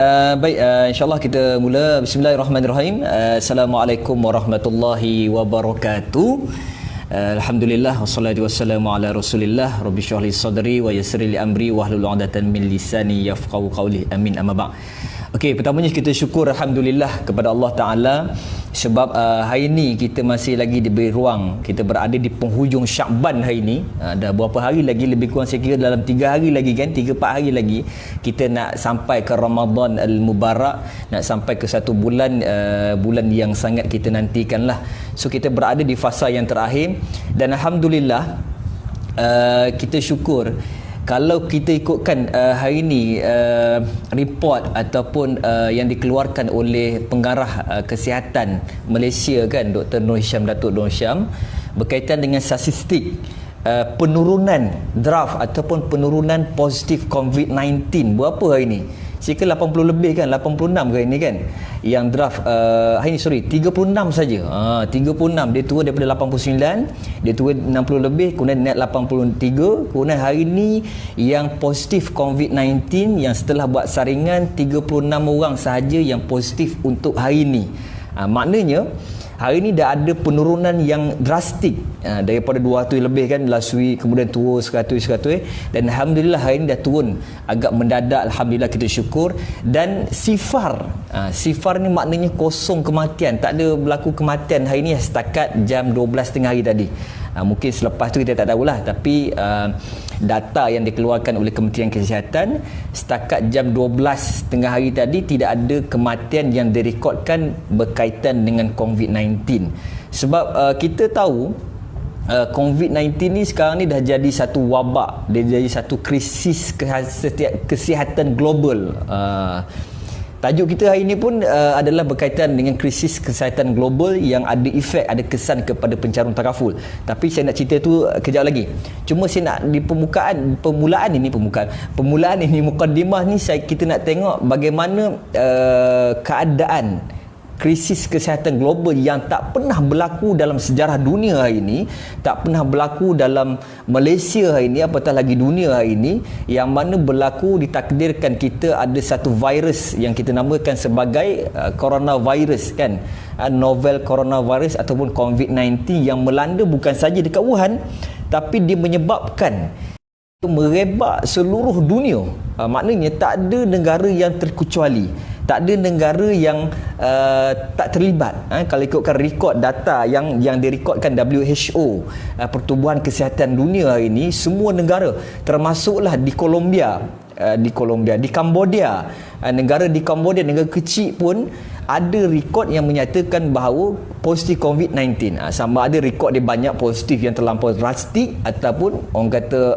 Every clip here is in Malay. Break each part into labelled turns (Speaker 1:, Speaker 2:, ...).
Speaker 1: InsyaAllah kita mula. Bismillahirrahmanirrahim. Assalamualaikum warahmatullahi wabarakatuh. Alhamdulillah wassalatu wassalamu ala Rasulillah. Rabbi shrah li sadri wa yassir li amri wahlul 'uqdatam min lisani yafqahu qawli. Amin amma ba'd. Okey, pertamanya kita syukur alhamdulillah kepada Allah Taala sebab hari ini kita masih lagi diberi ruang. Kita berada di penghujung Syakban hari ini. Dah berapa hari lagi, lebih kurang saya kira dalam 3 hari lagi kan, 3-4 hari lagi kita nak sampai ke Ramadan Al-Mubarak, nak sampai ke satu bulan bulan yang sangat kita nantikan lah. So kita berada di fasa yang terakhir dan alhamdulillah kita syukur kalau kita ikutkan hari ini report ataupun yang dikeluarkan oleh pengarah kesihatan Malaysia kan, Dr. Nur Hisham, Datuk Nur Hisham, berkaitan dengan statistik penurunan draft ataupun penurunan positif COVID-19 berapa hari ini? Circa 80 lebih kan, 86 hari ni kan yang draft hari ni, 36 saja. 36 dia turun daripada 89, dia turun 60 lebih, kemudian naik 83, kemudian hari ni yang positif COVID-19 yang setelah buat saringan 36 orang sahaja yang positif untuk hari ni. Maknanya hari ni dah ada penurunan yang drastik daripada 200 lebih kan last week, kemudian turun 100 dan alhamdulillah hari ni dah turun agak mendadak, alhamdulillah kita syukur. Dan sifar ni maknanya kosong kematian, tak ada berlaku kematian hari ni setakat jam 12 tengah hari tadi. Mungkin selepas tu kita tak tahulah, tapi data yang dikeluarkan oleh Kementerian Kesihatan setakat jam 12 tengah hari tadi tidak ada kematian yang direkodkan berkaitan dengan COVID-19. Sebab kita tahu COVID-19 ni sekarang ni dah jadi satu wabak, dia jadi satu krisis kesihatan global. Tajuk kita hari ini pun adalah berkaitan dengan krisis kesihatan global yang ada efek, ada kesan kepada pencarut taraful. Tapi saya nak cerita tu kejap lagi. Cuma saya nak di permulaan ini mukaddimah ni kita nak tengok bagaimana keadaan krisis kesihatan global yang tak pernah berlaku dalam sejarah dunia hari ini, tak pernah berlaku dalam Malaysia hari ini, apatah lagi dunia hari ini, yang mana berlaku ditakdirkan kita ada satu virus yang kita namakan sebagai coronavirus kan, novel coronavirus ataupun COVID-19 yang melanda bukan saja dekat Wuhan, tapi dia menyebabkan merebak seluruh dunia. Maknanya tak ada negara yang terkecuali, tak ada negara yang tak terlibat. Kalau ikutkan rekod data yang direkodkan WHO, Pertubuhan Kesihatan Dunia hari ini, semua negara termasuklah di Cambodia, negara kecil pun ada rekod yang menyatakan bahawa positif COVID-19. Sama ada rekod dia banyak positif yang terlampau drastik ataupun orang kata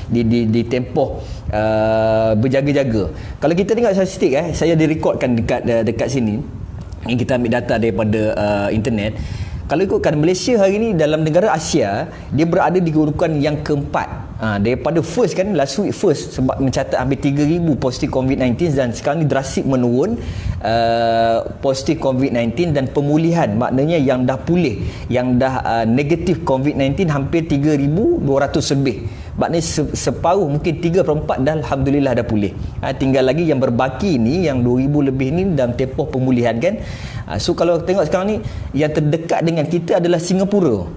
Speaker 1: di tempoh berjaga-jaga. Kalau kita tengok statistik, saya direkodkan dekat sini. Ini kita ambil data daripada internet. Kalau ikutkan Malaysia hari ini dalam negara Asia, dia berada di urutan yang keempat. Daripada first kan, last week first sebab mencatat hampir 3,000 positif COVID-19 dan sekarang ni drastik menurun positif COVID-19 dan pemulihan, maknanya yang dah pulih, yang dah negatif COVID-19 hampir 3,200 lebih. Maknanya separuh, mungkin 3/4 dah alhamdulillah dah pulih. Tinggal lagi yang berbaki ni, yang 2,000 lebih ni dalam tempoh pemulihan kan. So kalau tengok sekarang ni yang terdekat dengan kita adalah Singapura.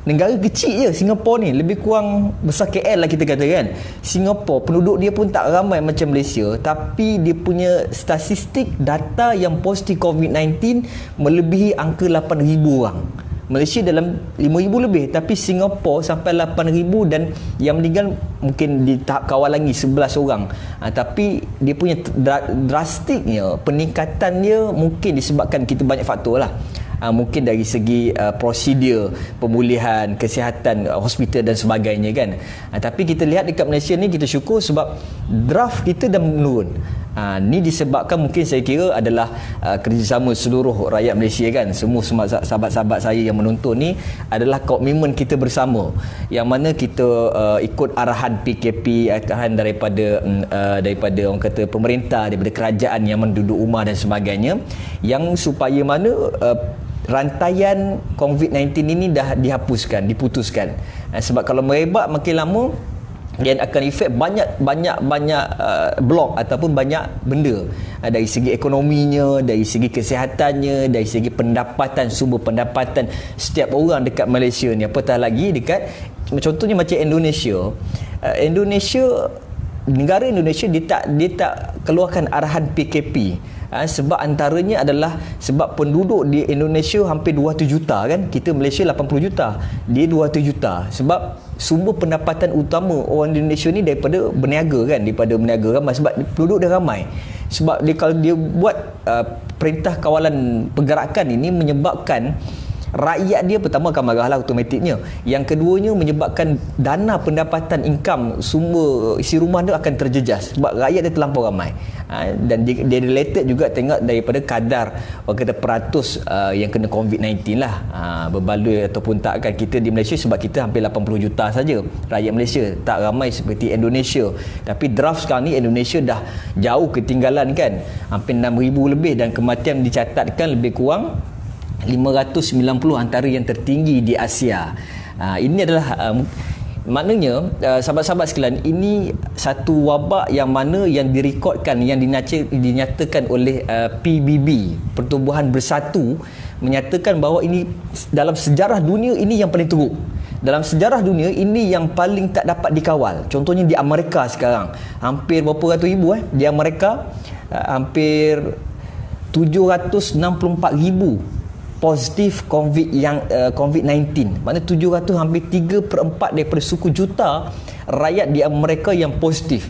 Speaker 1: Negara kecil je Singapura ni, lebih kurang besar KL lah kita kata kan. Singapura penduduk dia pun tak ramai macam Malaysia, tapi dia punya statistik data yang positif COVID-19 melebihi angka 8,000 orang. Malaysia dalam 5,000 lebih, tapi Singapura sampai 8,000 dan yang meninggal mungkin di tahap kawal lagi 11 orang. Tapi dia punya drastiknya peningkatannya mungkin disebabkan kita banyak faktor lah. Mungkin dari segi prosedur pemulihan kesihatan, hospital dan sebagainya kan. Tapi kita lihat dekat Malaysia ni, kita syukur sebab draft kita dah menurun. Ni disebabkan mungkin saya kira adalah kerjasama seluruh rakyat Malaysia kan. Semua sahabat-sahabat saya yang menonton ni adalah komitmen kita bersama, yang mana kita ikut arahan PKP, arahan daripada orang kata pemerintah, daripada kerajaan yang menduduk rumah dan sebagainya, yang supaya mana rantaian COVID-19 ini dah diputuskan. Sebab kalau merebak makin lama, dan akan efek banyak blok ataupun banyak benda, dari segi ekonominya, dari segi kesihatannya, dari segi pendapatan, sumber pendapatan setiap orang dekat Malaysia ni, apatah lagi dekat contohnya macam negara Indonesia, dia tak keluarkan arahan PKP. Sebab antaranya adalah sebab penduduk di Indonesia hampir 200 juta kan, kita Malaysia 80 juta, dia 200 juta. Sebab sumber pendapatan utama orang Indonesia ni daripada berniaga ramai, sebab penduduk dia ramai. Sebab kalau dia buat perintah kawalan pergerakan ini, menyebabkan rakyat dia pertama akan marahlah automatiknya. Yang keduanya menyebabkan dana pendapatan income sumber isi rumah dia akan terjejas sebab rakyat dia terlampau ramai. Dan dia related juga tengok daripada kadar orang kata peratus yang kena COVID-19 lah, berbaloi ataupun tak kan. Kita di Malaysia sebab kita hampir 80 juta saja rakyat Malaysia, tak ramai seperti Indonesia. Tapi draft sekarang ni Indonesia dah jauh ketinggalan kan, hampir 6,000 lebih, dan kematian dicatatkan lebih kurang 590, antara yang tertinggi di Asia. Ini adalah maknanya sahabat-sahabat sekalian, ini satu wabak yang mana yang direkodkan, yang dinyatakan oleh PBB, Pertubuhan Bersatu, menyatakan bahawa ini dalam sejarah dunia ini yang paling teruk. Dalam sejarah dunia ini yang paling tak dapat dikawal. Contohnya di Amerika sekarang hampir berapa ratus ribu di Amerika, hampir 764,000 positif COVID-19. Maknanya 700, hampir 3/4 daripada suku juta rakyat di Amerika yang positif,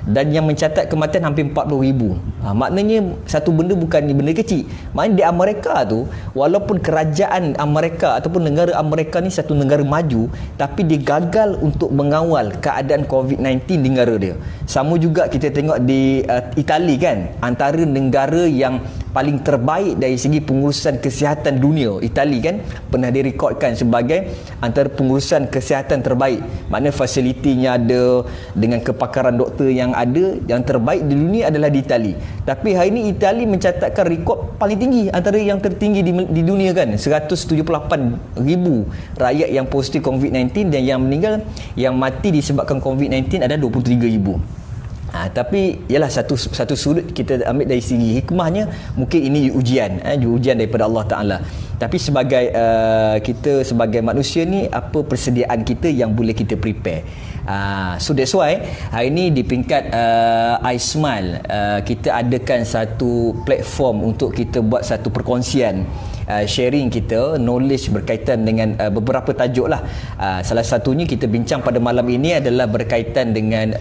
Speaker 1: dan yang mencatat kematian hampir 40,000. Maknanya satu benda bukan benda kecil. Maknanya di Amerika tu, walaupun kerajaan Amerika ataupun negara Amerika ni satu negara maju, tapi dia gagal untuk mengawal keadaan COVID-19 di negara dia. Sama juga kita tengok di Itali kan, antara negara yang paling terbaik dari segi pengurusan kesihatan dunia. Itali kan pernah direkodkan sebagai antara pengurusan kesihatan terbaik. Maknanya fasilitinya ada, dengan kepakaran doktor yang ada, yang terbaik di dunia adalah di Itali. Tapi hari ini Itali mencatatkan rekod paling tinggi, antara yang tertinggi di dunia kan, 178,000 rakyat yang positif COVID-19, dan yang meninggal, yang mati disebabkan COVID-19 ada 23,000. Tapi ialah satu sudut kita ambil dari segi hikmahnya, mungkin ini ujian daripada Allah Ta'ala. Tapi sebagai kita sebagai manusia ni, apa persediaan kita yang boleh kita prepare. So that's why hari ni di peringkat iSmile, kita adakan satu platform untuk kita buat satu perkongsian, sharing kita knowledge berkaitan dengan beberapa tajuk lah. Salah satunya kita bincang pada malam ini adalah berkaitan dengan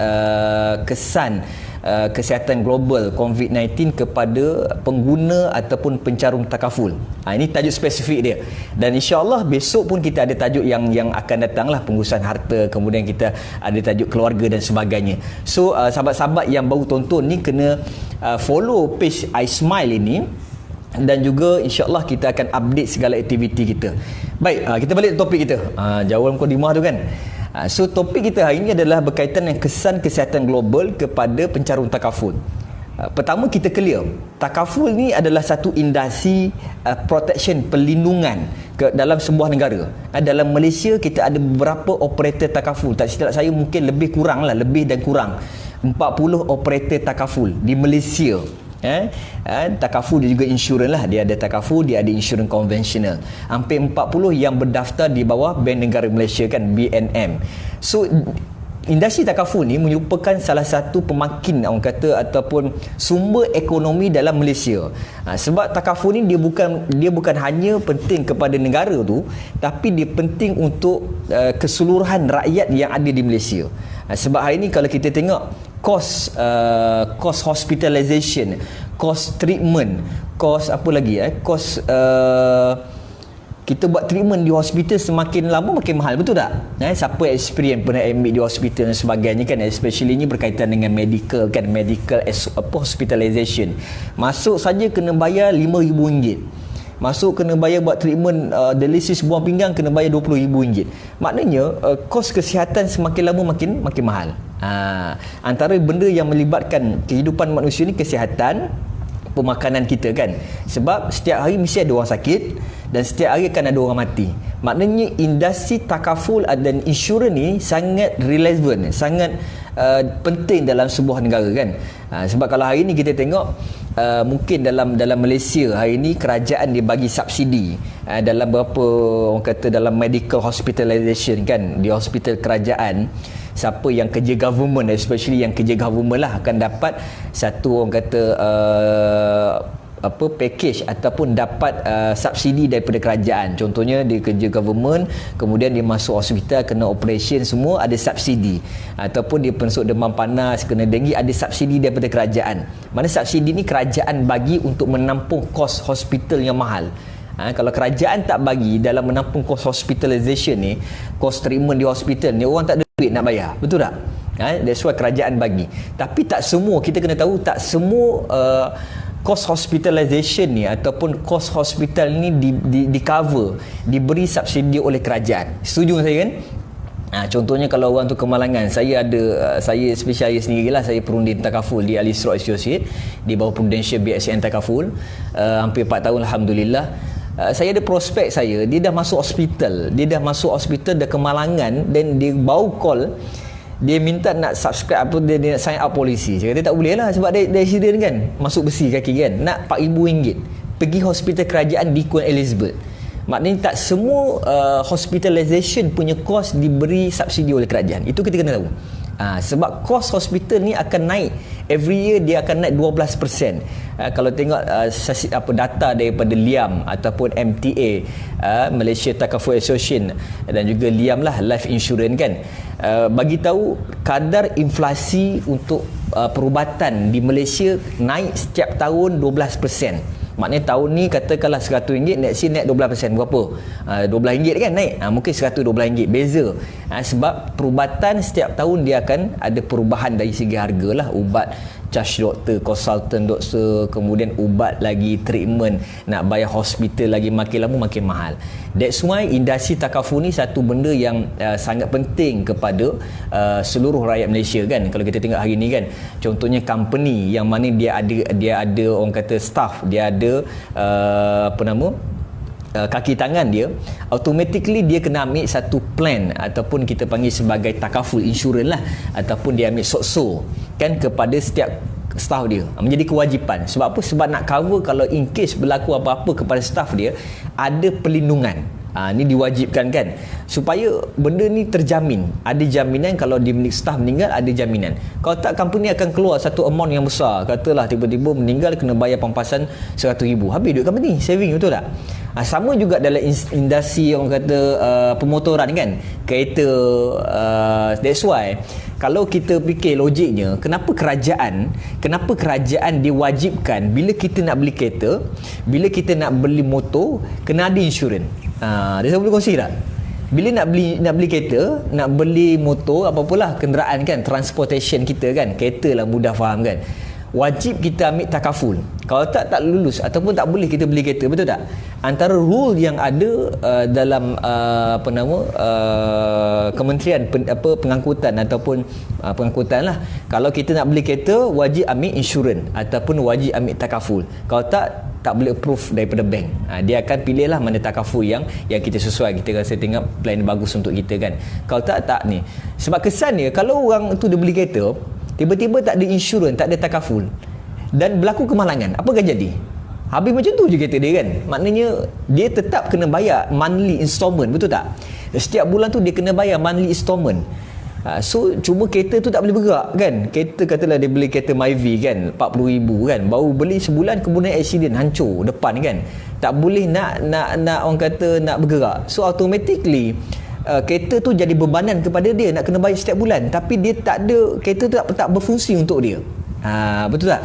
Speaker 1: kesan kesihatan global COVID-19 kepada pengguna ataupun pencarung takaful. Ini tajuk spesifik dia, dan insya-Allah besok pun kita ada tajuk yang akan datang lah, pengurusan harta, kemudian kita ada tajuk keluarga dan sebagainya. So sahabat-sahabat yang baru tonton ni kena follow page iSmile ini, dan juga insya-Allah kita akan update segala aktiviti kita. Baik, kita balik ke topik kita. Jawab mukadimah tu kan. So topik kita hari ini adalah berkaitan dengan kesan kesihatan global kepada pencarung takaful. Pertama, kita clear, takaful ni adalah satu industri protection, perlindungan dalam sebuah negara. Dalam Malaysia kita ada beberapa operator takaful. Tak silap saya mungkin lebih dan kurang 40 operator takaful di Malaysia. Takaful dia juga insurans lah, dia ada takaful, dia ada insurans konvensional. Hampir 40 yang berdaftar di bawah Bank Negara Malaysia kan, BNM. So industri takaful ni merupakan salah satu pemakin orang kata ataupun sumber ekonomi dalam Malaysia. Sebab takaful ni dia bukan hanya penting kepada negara tu, tapi dia penting untuk keseluruhan rakyat yang ada di Malaysia. Sebab hari ni kalau kita tengok kos hospitalization, kos treatment, kos apa lagi kos kita buat treatment di hospital semakin lama makin mahal, betul tak? Siapa experience pernah admit di hospital dan sebagainya kan, especially ni berkaitan dengan medical kan, hospitalization. Masuk saja kena bayar RM5,000. Masuk kena bayar buat treatment dialisis buang pinggang kena bayar RM20,000. Maknanya kos kesihatan semakin lama makin mahal. Antara benda yang melibatkan kehidupan manusia ni kesihatan, pemakanan kita kan. Sebab setiap hari mesti ada orang sakit, dan setiap hari akan ada orang mati. Maknanya industri takaful dan insurans ni sangat relevan, sangat penting dalam sebuah negara kan. Sebab kalau hari ni kita tengok mungkin dalam Malaysia hari ni kerajaan dia bagi subsidi dalam berapa orang kata dalam medical hospitalization kan, di hospital kerajaan. Siapa yang kerja government, especially yang kerja government lah, akan dapat satu orang kata package ataupun dapat subsidi daripada kerajaan. Contohnya dia kerja government, kemudian dia masuk hospital kena operation, semua ada subsidi. Ataupun dia pensuk demam panas, kena denggi, ada subsidi daripada kerajaan. Mana subsidi ni kerajaan bagi untuk menampung kos hospital yang mahal. Kalau kerajaan tak bagi dalam menampung kos hospitalization ni, kos treatment di hospital ni, orang tak ada duit nak bayar, betul tak? That's why kerajaan bagi. Tapi tak semua, kita kena tahu tak semua kos hospitalization ni ataupun kos hospital ni di cover, diberi subsidi oleh kerajaan. Setuju saya kan? Contohnya kalau orang tu kemalangan, saya spesialis sendiri lah, saya perunding takaful di Alisra Associate di bawah Prudential BSN Takaful, hampir 4 tahun Alhamdulillah. Saya ada prospek saya, dia dah masuk hospital, dah kemalangan, dan dia bau call, dia minta nak subscribe dia nak sign up polisi. Saya kata tak boleh lah sebab dia accident kan, masuk besi kaki kan, nak RM4,000 pergi hospital kerajaan di Queen Elizabeth. Maknanya tak semua hospitalization punya kos diberi subsidi oleh kerajaan. Itu kita kena tahu. Sebab kos hospital ni akan naik every year, dia akan naik 12%. Kalau tengok data daripada Liam ataupun MTA, Malaysia Takaful Association, dan juga Liam lah, life insurance kan, bagi tahu kadar inflasi untuk perubatan di Malaysia naik setiap tahun 12%. Maknanya tahun ni katakanlah RM100, next year naik 12%. Berapa? RM12 kan naik. Mungkin RM112. Beza. Sebab perubatan setiap tahun dia akan ada perubahan dari segi harga lah. Ubat, charge doktor, konsultan doktor, kemudian ubat lagi, treatment, nak bayar hospital lagi, makin lama makin mahal. That's why industri takaful ni satu benda yang sangat penting kepada seluruh rakyat Malaysia kan. Kalau kita tengok hari ni kan, contohnya company yang mana dia ada orang kata staff, dia ada kaki tangan dia, automatically dia kena ambil satu plan ataupun kita panggil sebagai takaful insurans lah, ataupun dia ambil sokso kan kepada setiap staff dia. Menjadi kewajipan. Sebab apa? Sebab nak cover kalau in case berlaku apa-apa kepada staff dia, ada perlindungan. Ni diwajibkan kan, supaya benda ni terjamin. Ada jaminan kalau staff meninggal, ada jaminan. Kalau tak, company akan keluar satu amount yang besar. Katalah tiba-tiba meninggal kena bayar pampasan RM100,000. Habis duit company, saving, betul tak? Sama juga dalam industri orang kata pemotoran kan, kereta. That's why kalau kita fikir logiknya, kenapa kerajaan diwajibkan bila kita nak beli kereta, bila kita nak beli motor, kena ada insurans. Dia boleh kongsi tak? Bila nak beli kereta, nak beli motor, apa-apalah kenderaan kan, transportation kita kan, kereta lah mudah faham kan, wajib kita ambil takaful. Kalau tak lulus ataupun tak boleh kita beli kereta, betul tak? Antara rule yang ada dalam Kementerian Pengangkutan ataupun pengangkutan lah, kalau kita nak beli kereta wajib ambil insurans ataupun wajib ambil takaful. Kalau tak boleh approve daripada bank. Dia akan pilih lah mana takaful yang kita sesuai, kita rasa tengok plan bagus untuk kita kan. Kalau tak ni. Sebab kesannya kalau orang tu dia beli kereta, tiba-tiba tak ada insurans, tak ada takaful, dan berlaku kemalangan, apa akan jadi? Habis macam tu je kereta dia kan. Maknanya dia tetap kena bayar monthly installment, betul tak? Setiap bulan tu dia kena bayar monthly installment. So cuma kereta tu tak boleh bergerak kan. Kereta katalah dia beli kereta Myvi kan, RM40,000 kan, baru beli sebulan kemudian accident, hancur depan kan, tak boleh nak orang kata nak bergerak. So automatically kereta tu jadi bebanan kepada dia, nak kena bayar setiap bulan, tapi dia tak ada, kereta tu tak berfungsi untuk dia. Betul tak?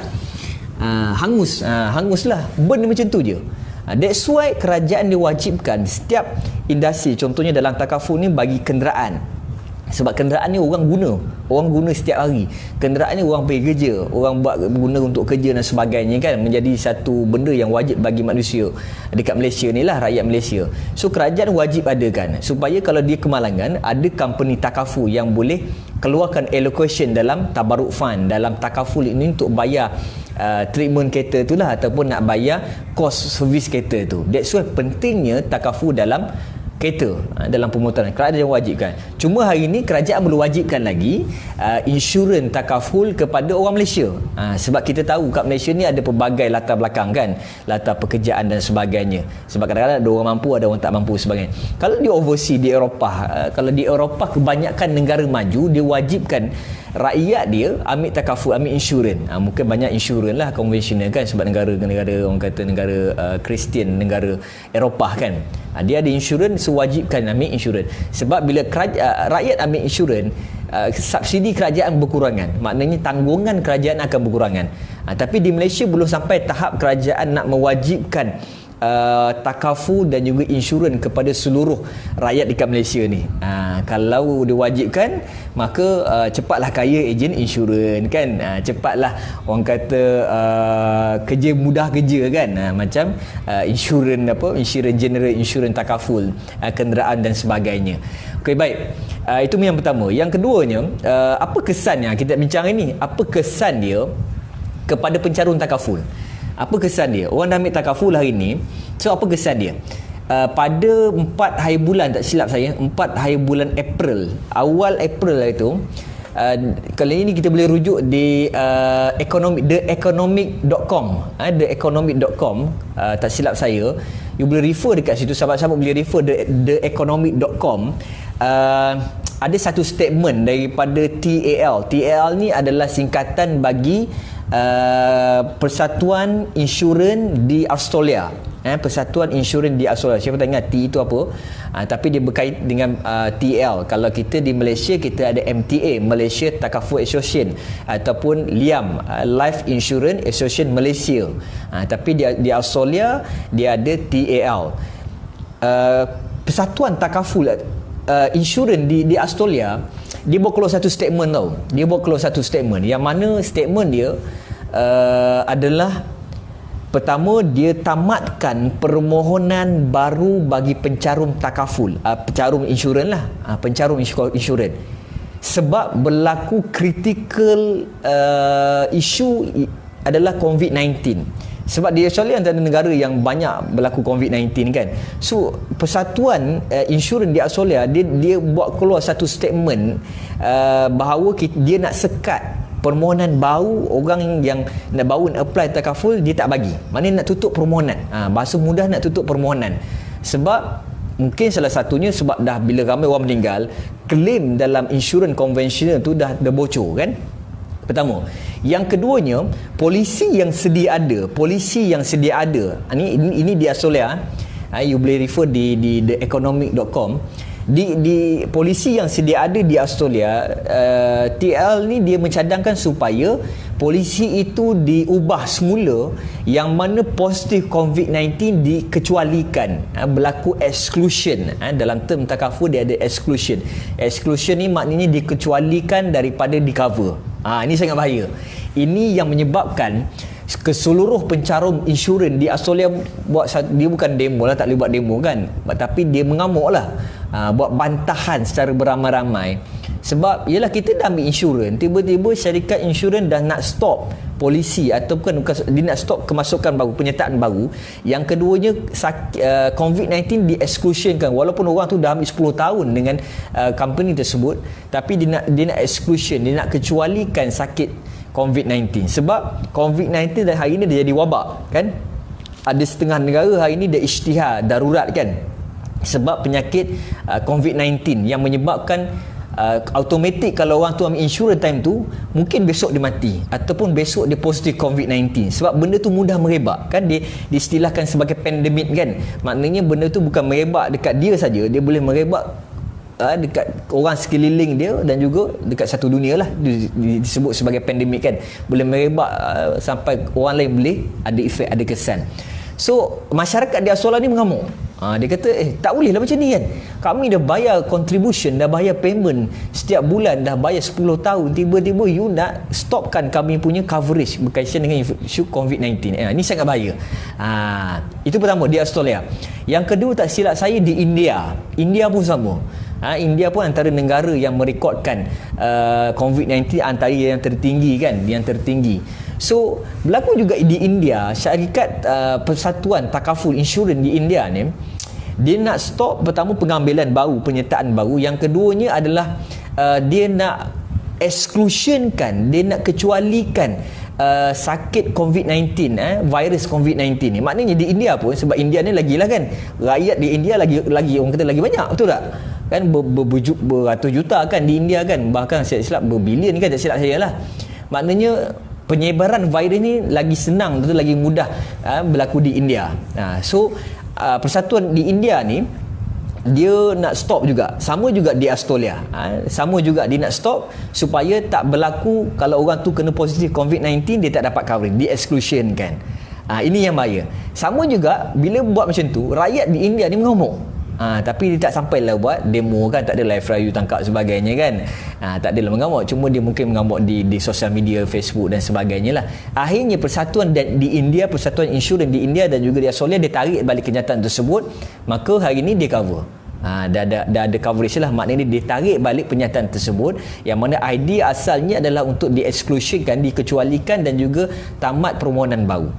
Speaker 1: Hanguslah, benda macam tu je. That's why kerajaan diwajibkan setiap industri, contohnya dalam takaful ni bagi kenderaan, Sebab kenderaan ni orang guna setiap hari. Kenderaan ni orang pergi kerja, orang guna untuk kerja dan sebagainya kan, menjadi satu benda yang wajib bagi manusia dekat Malaysia ni lah, rakyat Malaysia. So kerajaan wajib adakan supaya kalau dia kemalangan, ada company takaful yang boleh keluarkan allocation dalam tabarruk fund, dalam takaful ini untuk bayar treatment kereta tu lah, ataupun nak bayar kos servis kereta tu. That's why pentingnya takaful dalam kereta, dalam pemotoran. Kerajaan wajibkan. Cuma hari ini kerajaan belum wajibkan lagi insurans takaful kepada orang Malaysia. Sebab kita tahu kat Malaysia ni ada pelbagai latar belakang kan, latar pekerjaan dan sebagainya. Sebab kadang-kadang ada orang mampu, ada orang tak mampu sebagainya. Kalau di overseas, di Eropah, kalau di Eropah kebanyakan negara maju dia wajibkan rakyat dia ambil takaful, ambil insurans. Mungkin banyak insurans lah konvensional kan, sebab negara orang kata negara Kristian, negara Eropah kan, dia ada insurans, sewajibkan ambil insurans. Sebab bila rakyat ambil insurans, subsidi kerajaan berkurangan, maknanya tanggungan kerajaan akan berkurangan. Tapi di Malaysia belum sampai tahap kerajaan nak mewajibkan takaful dan juga insurans kepada seluruh rakyat dekat Malaysia ni. Kalau diwajibkan, maka cepatlah kaya ejen insurans kan, cepatlah orang kata kerja mudah kerja kan, macam insurans general, insurans takaful kenderaan dan sebagainya. Okey, baik. Itu yang pertama. Yang keduanya, apa kesannya kita bincang ini? Apa kesan dia kepada pencarum takaful? Apa kesan dia? Orang dah ambil takaful hari ni. So apa kesan dia? Pada 4 hari bulan, tak silap saya, 4 hari bulan April, awal April itu, kali ini kita boleh rujuk di theeconomic.com, theeconomic.com, tak silap saya, you boleh refer dekat situ, sahabat-sahabat boleh refer theeconomic.com. Ada satu statement daripada TAL. TAL ni adalah singkatan bagi Persatuan Insurans di Australia. Persatuan Insurans di Australia. Siapa tak ingat T itu apa? Tapi dia berkait dengan TL. Kalau kita di Malaysia, kita ada MTA, Malaysia Takaful Association, ataupun LIAM, Life Insurance Association Malaysia. Tapi di Australia dia ada TAL. Persatuan Takaful Insurans di Australia, dia buat keluar satu statement tau. Dia buat keluar satu statement, yang mana statement dia adalah, pertama, dia tamatkan permohonan baru bagi pencarum takaful, pencarum insurans lah, pencarum insurans, sebab berlaku critical isu adalah COVID-19. Sebab di Australia antara negara yang banyak berlaku COVID-19 kan. So Persatuan Insurans di Australia, dia buat keluar satu statement bahawa dia nak sekat permohonan baru. Orang yang nak baru nak apply takaful, dia tak bagi. Maknanya nak tutup permohonan. Bahasa mudah, nak tutup permohonan. Sebab mungkin salah satunya sebab dah bila ramai orang meninggal, claim dalam insurans konvensional tu dah bocor kan. Pertama. Yang keduanya, polisi yang sedia ada, ini di Australia, you boleh refer di theeconomic.com. Di polisi yang sedia ada di Australia, TL ni dia mencadangkan supaya polisi itu diubah semula, yang mana positif COVID-19 dikecualikan, berlaku exclusion. Dalam term takaful dia ada exclusion. Exclusion ni maknanya dikecualikan daripada di cover. Ini sangat bahaya. Ini yang menyebabkan keseluruh pencarum insurans di Australia dia bukan demo lah, tak boleh buat demo kan, tapi dia mengamuk lah, buat bantahan secara beramai-ramai. Sebab ialah kita dah ambil insurans, tiba-tiba syarikat insurans dah nak stop polisi, ataupun dia nak stop kemasukan baru, penyertaan baru. Yang keduanya, COVID-19 di-exclusionkan, walaupun orang tu dah ambil 10 tahun dengan company tersebut, tapi dia nak exclusion, dia nak kecualikan sakit COVID-19. Sebab COVID-19 dan hari ini dah jadi wabak kan. Ada setengah negara hari ini dah isytihar darurat kan, sebab penyakit COVID-19 yang menyebabkan automatik kalau orang tu ambil insurans time tu, mungkin besok dia mati, ataupun besok dia positif COVID-19. Sebab benda tu mudah merebak kan, dia diistilahkan sebagai pandemik kan. Maknanya benda tu bukan merebak dekat dia saja, dia boleh merebak dekat orang sekeliling dia, dan juga dekat satu dunia lah, disebut sebagai pandemik kan. Boleh merebak sampai orang lain boleh ada efek, ada kesan. So masyarakat di Australia ni mengamuk. Dia kata tak boleh lah macam ni kan, kami dah bayar contribution, dah bayar payment setiap bulan, dah bayar 10 tahun, tiba-tiba you nak stopkan kami punya coverage berkaitan dengan isu COVID-19. Ini sangat bahaya. Itu pertama di Australia. Yang kedua, tak silap saya, di India pun sama. India pun antara negara yang merekodkan COVID-19 antara yang tertinggi kan, yang tertinggi. So berlaku juga di India, syarikat persatuan takaful insurans di India ni, dia nak stop pertama pengambilan baru, penyertaan baru. Yang keduanya adalah dia nak exclusionkan, dia nak kecualikan sakit COVID-19, virus COVID-19 ni. Maknanya di India pun, sebab India ni lagilah kan, rakyat di India lagi orang kata lagi banyak, betul tak? Kan beratus juta kan di India kan, bahkan saya silap berbilion kan, tak silap saya lah. Maknanya penyebaran virus ni lagi senang, betul, lagi mudah berlaku di India. So persatuan di India ni dia nak stop juga, sama juga di Australia, sama juga dia nak stop supaya tak berlaku kalau orang tu kena positif COVID-19 dia tak dapat covering, di exclusion kan. Ini yang bahaya. Sama juga bila buat macam tu, rakyat di India ni mengamuk. Tapi dia tak sampailah buat demo kan, tak ada live raya tangkap sebagainya kan. Tak adalah mengamuk, cuma dia mungkin mengamuk di sosial media, Facebook dan sebagainya lah. Akhirnya persatuan di India, persatuan insurans di India dan juga di Australia, dia tarik balik kenyataan tersebut. Maka hari ni dia cover. Dah ada coverage lah. Maknanya dia tarik balik pernyataan tersebut, yang mana idea asalnya adalah untuk di-exclusionkan, dikecualikan dan juga tamat permohonan baru.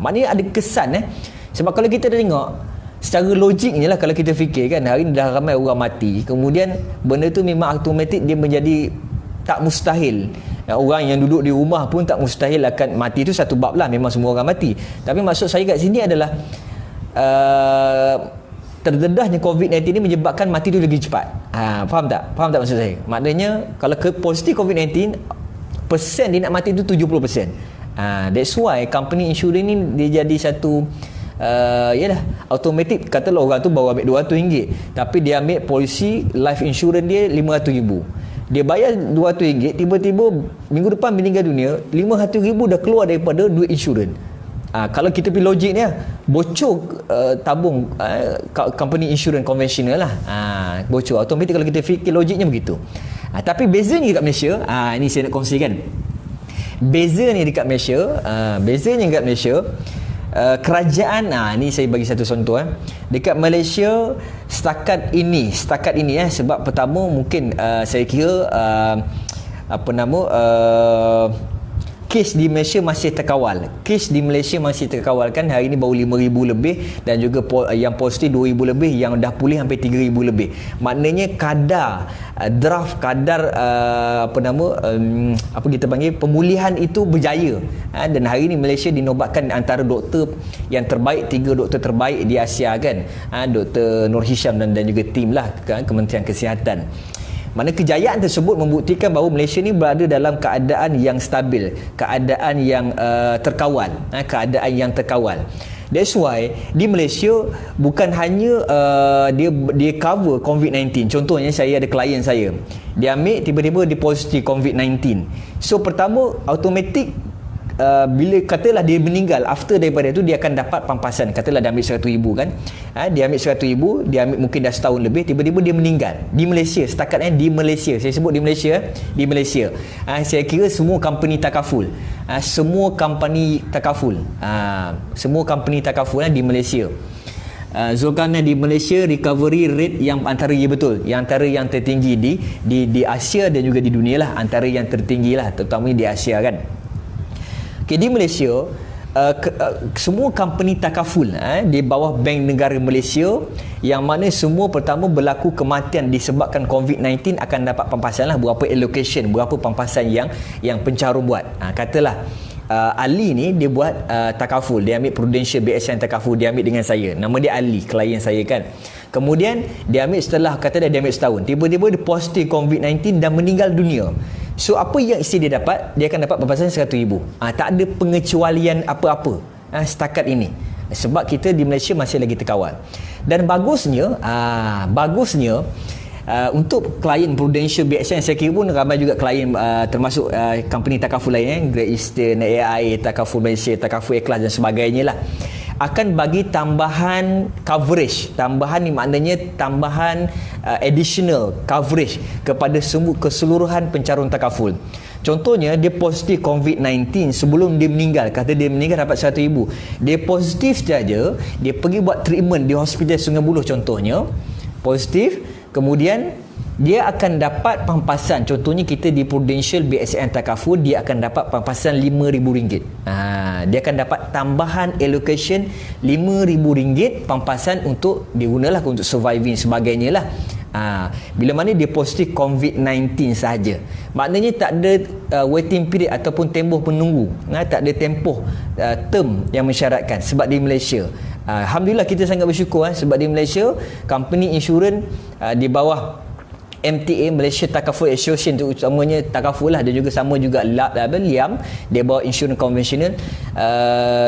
Speaker 1: Maknanya ada kesan sebab kalau kita dah tengok secara logiknya lah, kalau kita fikir kan, hari ni dah ramai orang mati, kemudian benda tu memang automatik dia menjadi tak mustahil. Orang yang duduk di rumah pun tak mustahil akan mati, itu satu bab lah, memang semua orang mati. Tapi maksud saya kat sini adalah terdedahnya COVID-19 ni menyebabkan mati tu lagi cepat. Faham tak? Faham tak maksud saya? Maknanya kalau positif COVID-19, persen dia nak mati tu 70%. That's why company insurance ni dia jadi satu yalah, automatik. Katalah orang tu baru ambil RM200, tapi dia ambil polisi life insurance dia RM500,000. Dia bayar RM200, tiba-tiba minggu depan meninggal dunia, RM500,000 dah keluar daripada duit insurans. Kalau kita pergi logik ni, bocor tabung company insurance konvensional lah, bocor automatik. Kalau kita fikir logiknya begitu. Tapi bezanya dekat Malaysia, ini saya nak kongsikan. Bezanya dekat Malaysia, kerajaan, ni saya bagi satu contoh dekat Malaysia setakat ini sebab pertama mungkin saya kira kes di Malaysia masih terkawal kan. Hari ni baru 5,000 lebih, dan juga yang positif 2,000 lebih, yang dah pulih hampir 3,000 lebih. Maknanya kadar pemulihan itu berjaya. Dan hari ni Malaysia dinobatkan antara doktor yang terbaik, 3 doktor terbaik di Asia kan. Dr. Nur Hisham dan juga tim lah kan, Kementerian Kesihatan. Mana kejayaan tersebut membuktikan bahawa Malaysia ni berada dalam keadaan yang stabil, keadaan yang terkawal. That's why di Malaysia bukan hanya dia cover COVID-19. Contohnya saya ada klien saya, dia ambil tiba-tiba dia positif COVID-19. So pertama automatik bila katalah dia meninggal, after daripada itu dia akan dapat pampasan. Katalah dia ambil RM100,000 kan, dia ambil RM100,000, dia ambil mungkin dah setahun lebih, tiba-tiba dia meninggal di Malaysia. Setakat di Malaysia, saya sebut di Malaysia, saya kira semua company takaful, semua company takaful di Malaysia. Zulkarnain, di Malaysia recovery rate yang antara yang tertinggi di Asia dan juga di dunia lah, antara yang tertinggi lah, terutamanya di Asia kan. Okay, di Malaysia semua company takaful di bawah Bank Negara Malaysia, yang mana semua pertama berlaku kematian disebabkan COVID-19 akan dapat pampasan lah, berapa allocation, berapa pampasan yang pencarum buat. Katalah Ali ni dia buat takaful, dia ambil Prudential BSN takaful, dia ambil dengan saya, nama dia Ali, klien saya kan. Kemudian dia ambil setelah, kata dia ambil setahun, tiba-tiba dia positif COVID-19 dan meninggal dunia. So apa yang isteri dia dapat? Dia akan dapat pampasan RM100,000. Tak ada pengecualian apa-apa setakat ini, sebab kita di Malaysia masih lagi terkawal. Dan bagusnya untuk klien Prudential BSN, saya kira pun ramai juga klien termasuk company takaful lain, Great Eastern, AI, Takaful Malaysia, Takaful Ikhlas dan sebagainya lah. akan bagi tambahan coverage. Tambahan ni maknanya tambahan additional coverage kepada keseluruhan pencarum takaful. Contohnya dia positif COVID-19 sebelum dia meninggal, kata dia meninggal dapat 100,000, dia positif saja, dia pergi buat treatment di hospital Sungai Buloh contohnya, positif, kemudian dia akan dapat pampasan. Contohnya kita di Prudential BSN Takaful, dia akan dapat pampasan RM5,000. Dia akan dapat tambahan allocation RM5,000 pampasan untuk digunalah untuk surviving sebagainya lah. Bila mana dia positif COVID-19 sahaja, maknanya tak ada waiting period ataupun tempoh menunggu, tak ada tempoh term yang mensyaratkan. Sebab di Malaysia, Alhamdulillah kita sangat bersyukur sebab di Malaysia company insurans di bawah MTA, Malaysia Takaful Association, utamanya Takaful lah, dan juga sama juga Liam, dia bawa insurans konvensional,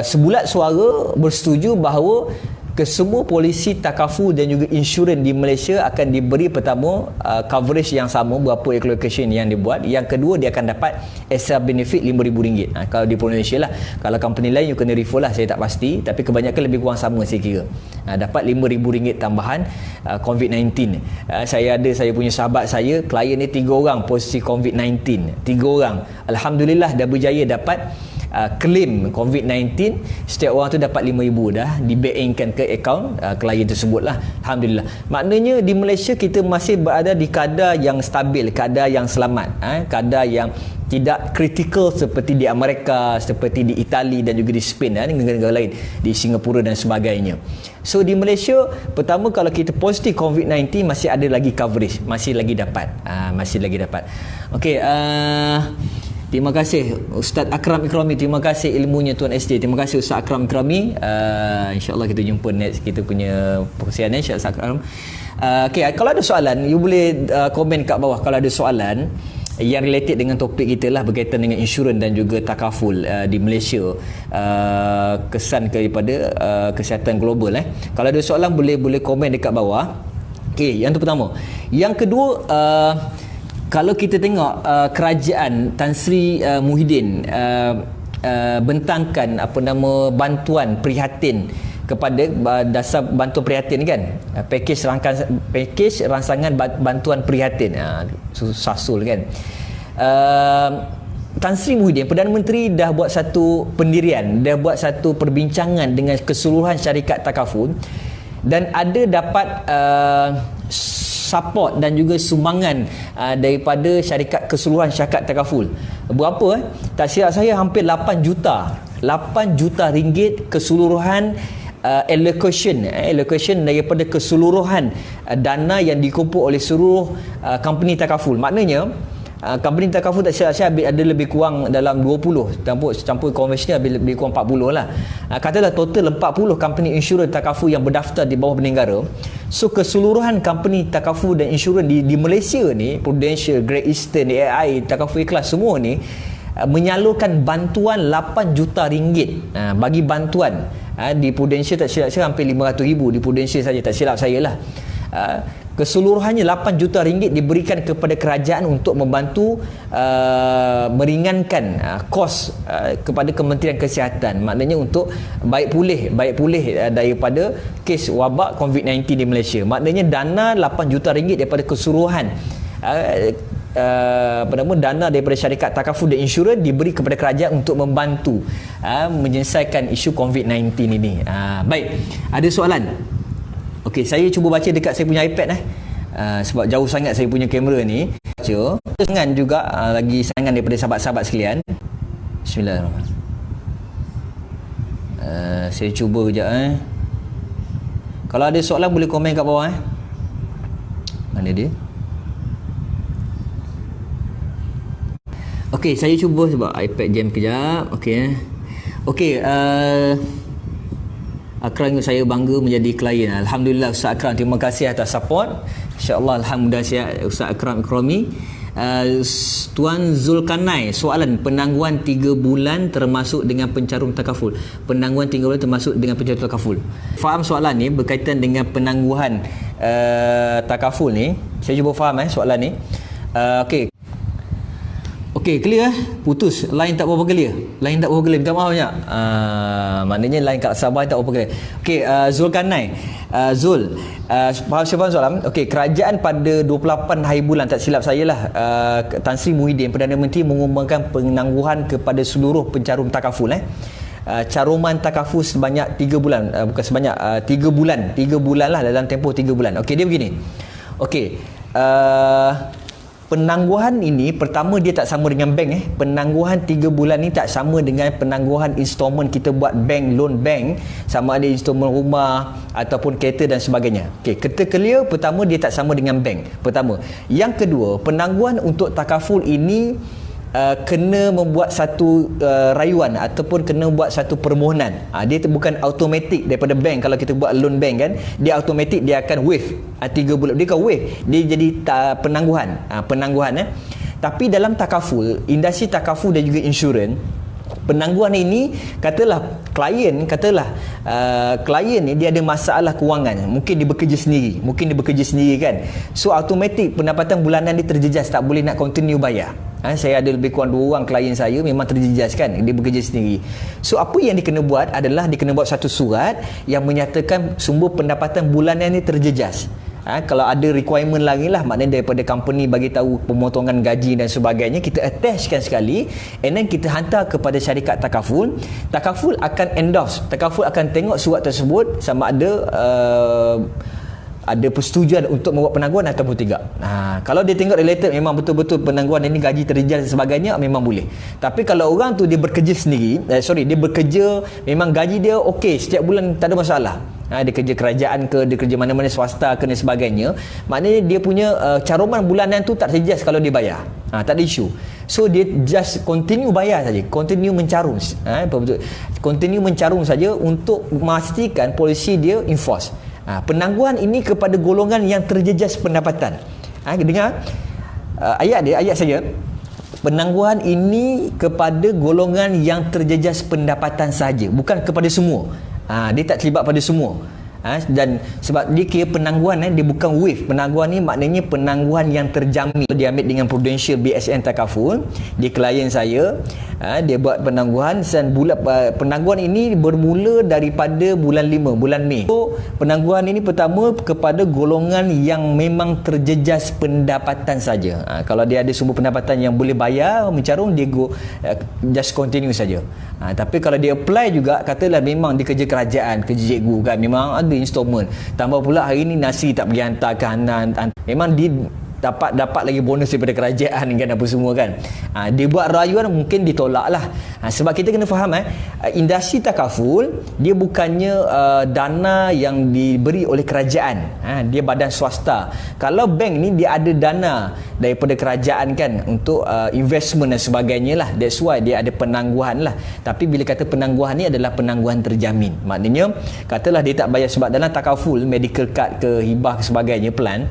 Speaker 1: sebulat suara bersetuju bahawa kesemua polisi takaful dan juga insurans di Malaysia akan diberi pertama coverage yang sama, berapa allocation yang dibuat. Yang kedua, dia akan dapat extra benefit RM5,000. Kalau di Indonesia lah, kalau company lain you kena refer lah, saya tak pasti, tapi kebanyakan lebih kurang sama saya kira. Dapat RM5,000 tambahan COVID-19. Saya punya sahabat saya, klien ni 3 orang positif COVID-19, 3 orang, Alhamdulillah dah berjaya dapat claim COVID-19. Setiap orang tu dapat RM5,000 dah di-back-inkan ke akaun klien tersebut lah. Alhamdulillah. Maknanya di Malaysia kita masih berada di kadar yang stabil, kadar yang selamat, kadar yang tidak kritikal seperti di Amerika, seperti di Itali dan juga di Spain, negara-negara lain, di Singapura dan sebagainya. So di Malaysia, pertama kalau kita positif COVID-19 masih ada lagi coverage, masih lagi dapat. Okey, terima kasih Ustaz Akram Ikrami, terima kasih ilmunya Tuan SD, terima kasih Ustaz Akram Ikrami. InsyaAllah kita jumpa next kita punya perkongsian Ustaz Akram. Okay, kalau ada soalan you boleh komen kat bawah kalau ada soalan yang related dengan topik kita lah, berkaitan dengan insurans dan juga takaful di Malaysia, kesan daripada kesihatan global. Kalau ada soalan boleh komen dekat bawah. Okay, yang tu pertama. Yang kedua, kalau kita tengok kerajaan Tan Sri Muhyiddin bentangkan bantuan prihatin kepada dasar bantuan prihatin kan, pakej rangsangan bantuan prihatin, sasul kan. Tan Sri Muhyiddin, Perdana Menteri, dah buat satu pendirian, dah buat satu perbincangan dengan keseluruhan syarikat takaful, dan ada dapat support dan juga sumbangan daripada syarikat keseluruhan syarikat takaful. Berapa? Tak silap saya hampir 8 juta ringgit keseluruhan allocation daripada keseluruhan dana yang dikumpul oleh seluruh company takaful. Maknanya company takaful tak silap saya ada lebih kurang dalam 20, campur konvensional lebih kurang 40 lah. Katalah total 40 company insurans takaful yang berdaftar di bawah Benda Negara. So keseluruhan company takaful dan insurans di Malaysia ni, Prudential, Great Eastern, AIA, Takaful Ikhlas, semua ni menyalurkan bantuan 8 juta ringgit bagi bantuan. Di Prudential tak silap saya hampir 500,000 di Prudential saja, tak silap saya lah. Keseluruhannya 8 juta ringgit diberikan kepada kerajaan untuk membantu meringankan kos kepada Kementerian Kesihatan. Maknanya untuk baik pulih daripada kes wabak COVID-19 di Malaysia. Maknanya dana 8 juta ringgit daripada keseluruhan dana daripada syarikat takaful dan insurans diberi kepada kerajaan untuk membantu menyelesaikan isu COVID-19 ini. Baik, ada soalan? Okey, saya cuba baca dekat saya punya iPad sebab jauh sangat saya punya kamera ni. Baca dengan juga lagi sangat daripada sahabat-sahabat sekalian. Bismillahirrahmanirrahim. Saya cuba kejap Kalau ada soalan boleh komen kat bawah Mana dia? Okey, saya cuba sebab iPad jam kejap. Okey, Akram, saya bangga menjadi klien. Alhamdulillah Ustaz Akram, terima kasih atas support. InsyaAllah alhamdulillah sihat Ustaz Akram Ikrami. Tuan Zulkarnain, soalan penangguhan 3 bulan termasuk dengan pencarum takaful. Penangguhan 3 bulan termasuk dengan pencarum takaful. Faham soalan ni berkaitan dengan penangguhan takaful ni. Saya cuba faham soalan ni. Okey, Okey, clear putus. Line tak berapa clear. Line tak berapa clear. Minta maaf banyak. Maknanya line kat Sabah tak berapa clear. Okey, Zulkarnain. Zul, faham soalan? Okey, kerajaan pada 28 hari bulan tak silap saya lah, Tan Sri Muhyiddin Perdana Menteri mengumumkan penangguhan kepada seluruh pencarum takaful caruman takaful sebanyak 3 bulan, bukan sebanyak 3 bulan. 3 bulan lah, dalam tempoh 3 bulan. Okey, dia begini. Okey, penangguhan ini pertama dia tak sama dengan bank. Penangguhan 3 bulan ni tak sama dengan penangguhan installment kita buat bank, loan bank, sama ada installment rumah ataupun kereta dan sebagainya. Okey, kita clear, pertama dia tak sama dengan bank. Pertama. Yang kedua, penangguhan untuk takaful ini kena membuat satu rayuan ataupun kena buat satu permohonan. Dia bukan automatik daripada bank. Kalau kita buat loan bank kan, dia automatik dia akan waive 3 bulan. Dia akan waive, dia jadi penangguhan. Tapi dalam takaful, industri takaful dan juga insurans, penangguhan ini katalah klien ni dia ada masalah kewangan, mungkin dia bekerja sendiri kan, so automatik pendapatan bulanan dia terjejas, tak boleh nak continue bayar. Saya ada lebih kurang 2 orang klien saya memang terjejas kan, dia bekerja sendiri. So apa yang dia kena buat adalah dia kena buat satu surat yang menyatakan sumber pendapatan bulanan ni terjejas. Kalau ada requirement lagi lah, maknanya daripada company bagi tahu pemotongan gaji dan sebagainya, kita attachkan sekali and then kita hantar kepada syarikat takaful. Takaful akan endorse, takaful akan tengok surat tersebut sama ada persetujuan untuk membuat penangguhan ataupun tidak. Kalau dia tengok related, memang betul-betul penangguhan ini gaji terjejas dan sebagainya, memang boleh. Tapi kalau orang tu dia bekerja sendiri, dia bekerja, memang gaji dia okey, setiap bulan tak ada masalah. Dia kerja kerajaan ke, dia kerja mana-mana swasta ke dan sebagainya, maknanya dia punya caruman bulanan tu tak terjejas kalau dia bayar. Tak ada isu. So dia just continue bayar saja, continue mencarum. Continue mencarum saja untuk memastikan polisi dia enforce. Penangguhan ini kepada golongan yang terjejas pendapatan. Dengar ayat saya. Penangguhan ini kepada golongan yang terjejas pendapatan saja, bukan kepada semua. Dia tak terlibat pada semua. Dan sebab dia kira penangguhan, dia bukan waive. Penangguhan ni maknanya penangguhan yang terjamin. Dia ambil dengan Prudential BSN Takaful, dia klien saya, dia buat penangguhan, dan penangguhan ini bermula daripada bulan 5, bulan Mei. So penangguhan ini pertama kepada golongan yang memang terjejas pendapatan saja. Kalau dia ada sumber pendapatan yang boleh bayar mencarum, dia just continue saja. Tapi kalau dia apply juga, katalah memang dia kerja kerajaan, kerja cikgu kan, memang ada installment, tambah pula hari ni nasi tak pergi hantarkan, memang dia dapat lagi bonus daripada kerajaan kan, apa semua kan. Dia buat rayuan, mungkin ditolak lah. Sebab kita kena faham industri takaful dia bukannya dana yang diberi oleh kerajaan, dia badan swasta. Kalau bank ni dia ada dana daripada kerajaan kan, untuk investment dan sebagainya lah, that's why dia ada penangguhan lah. Tapi bila kata penangguhan ni adalah penangguhan terjamin, maknanya katalah dia tak bayar, sebab dalam takaful medical card ke hibah ke sebagainya plan,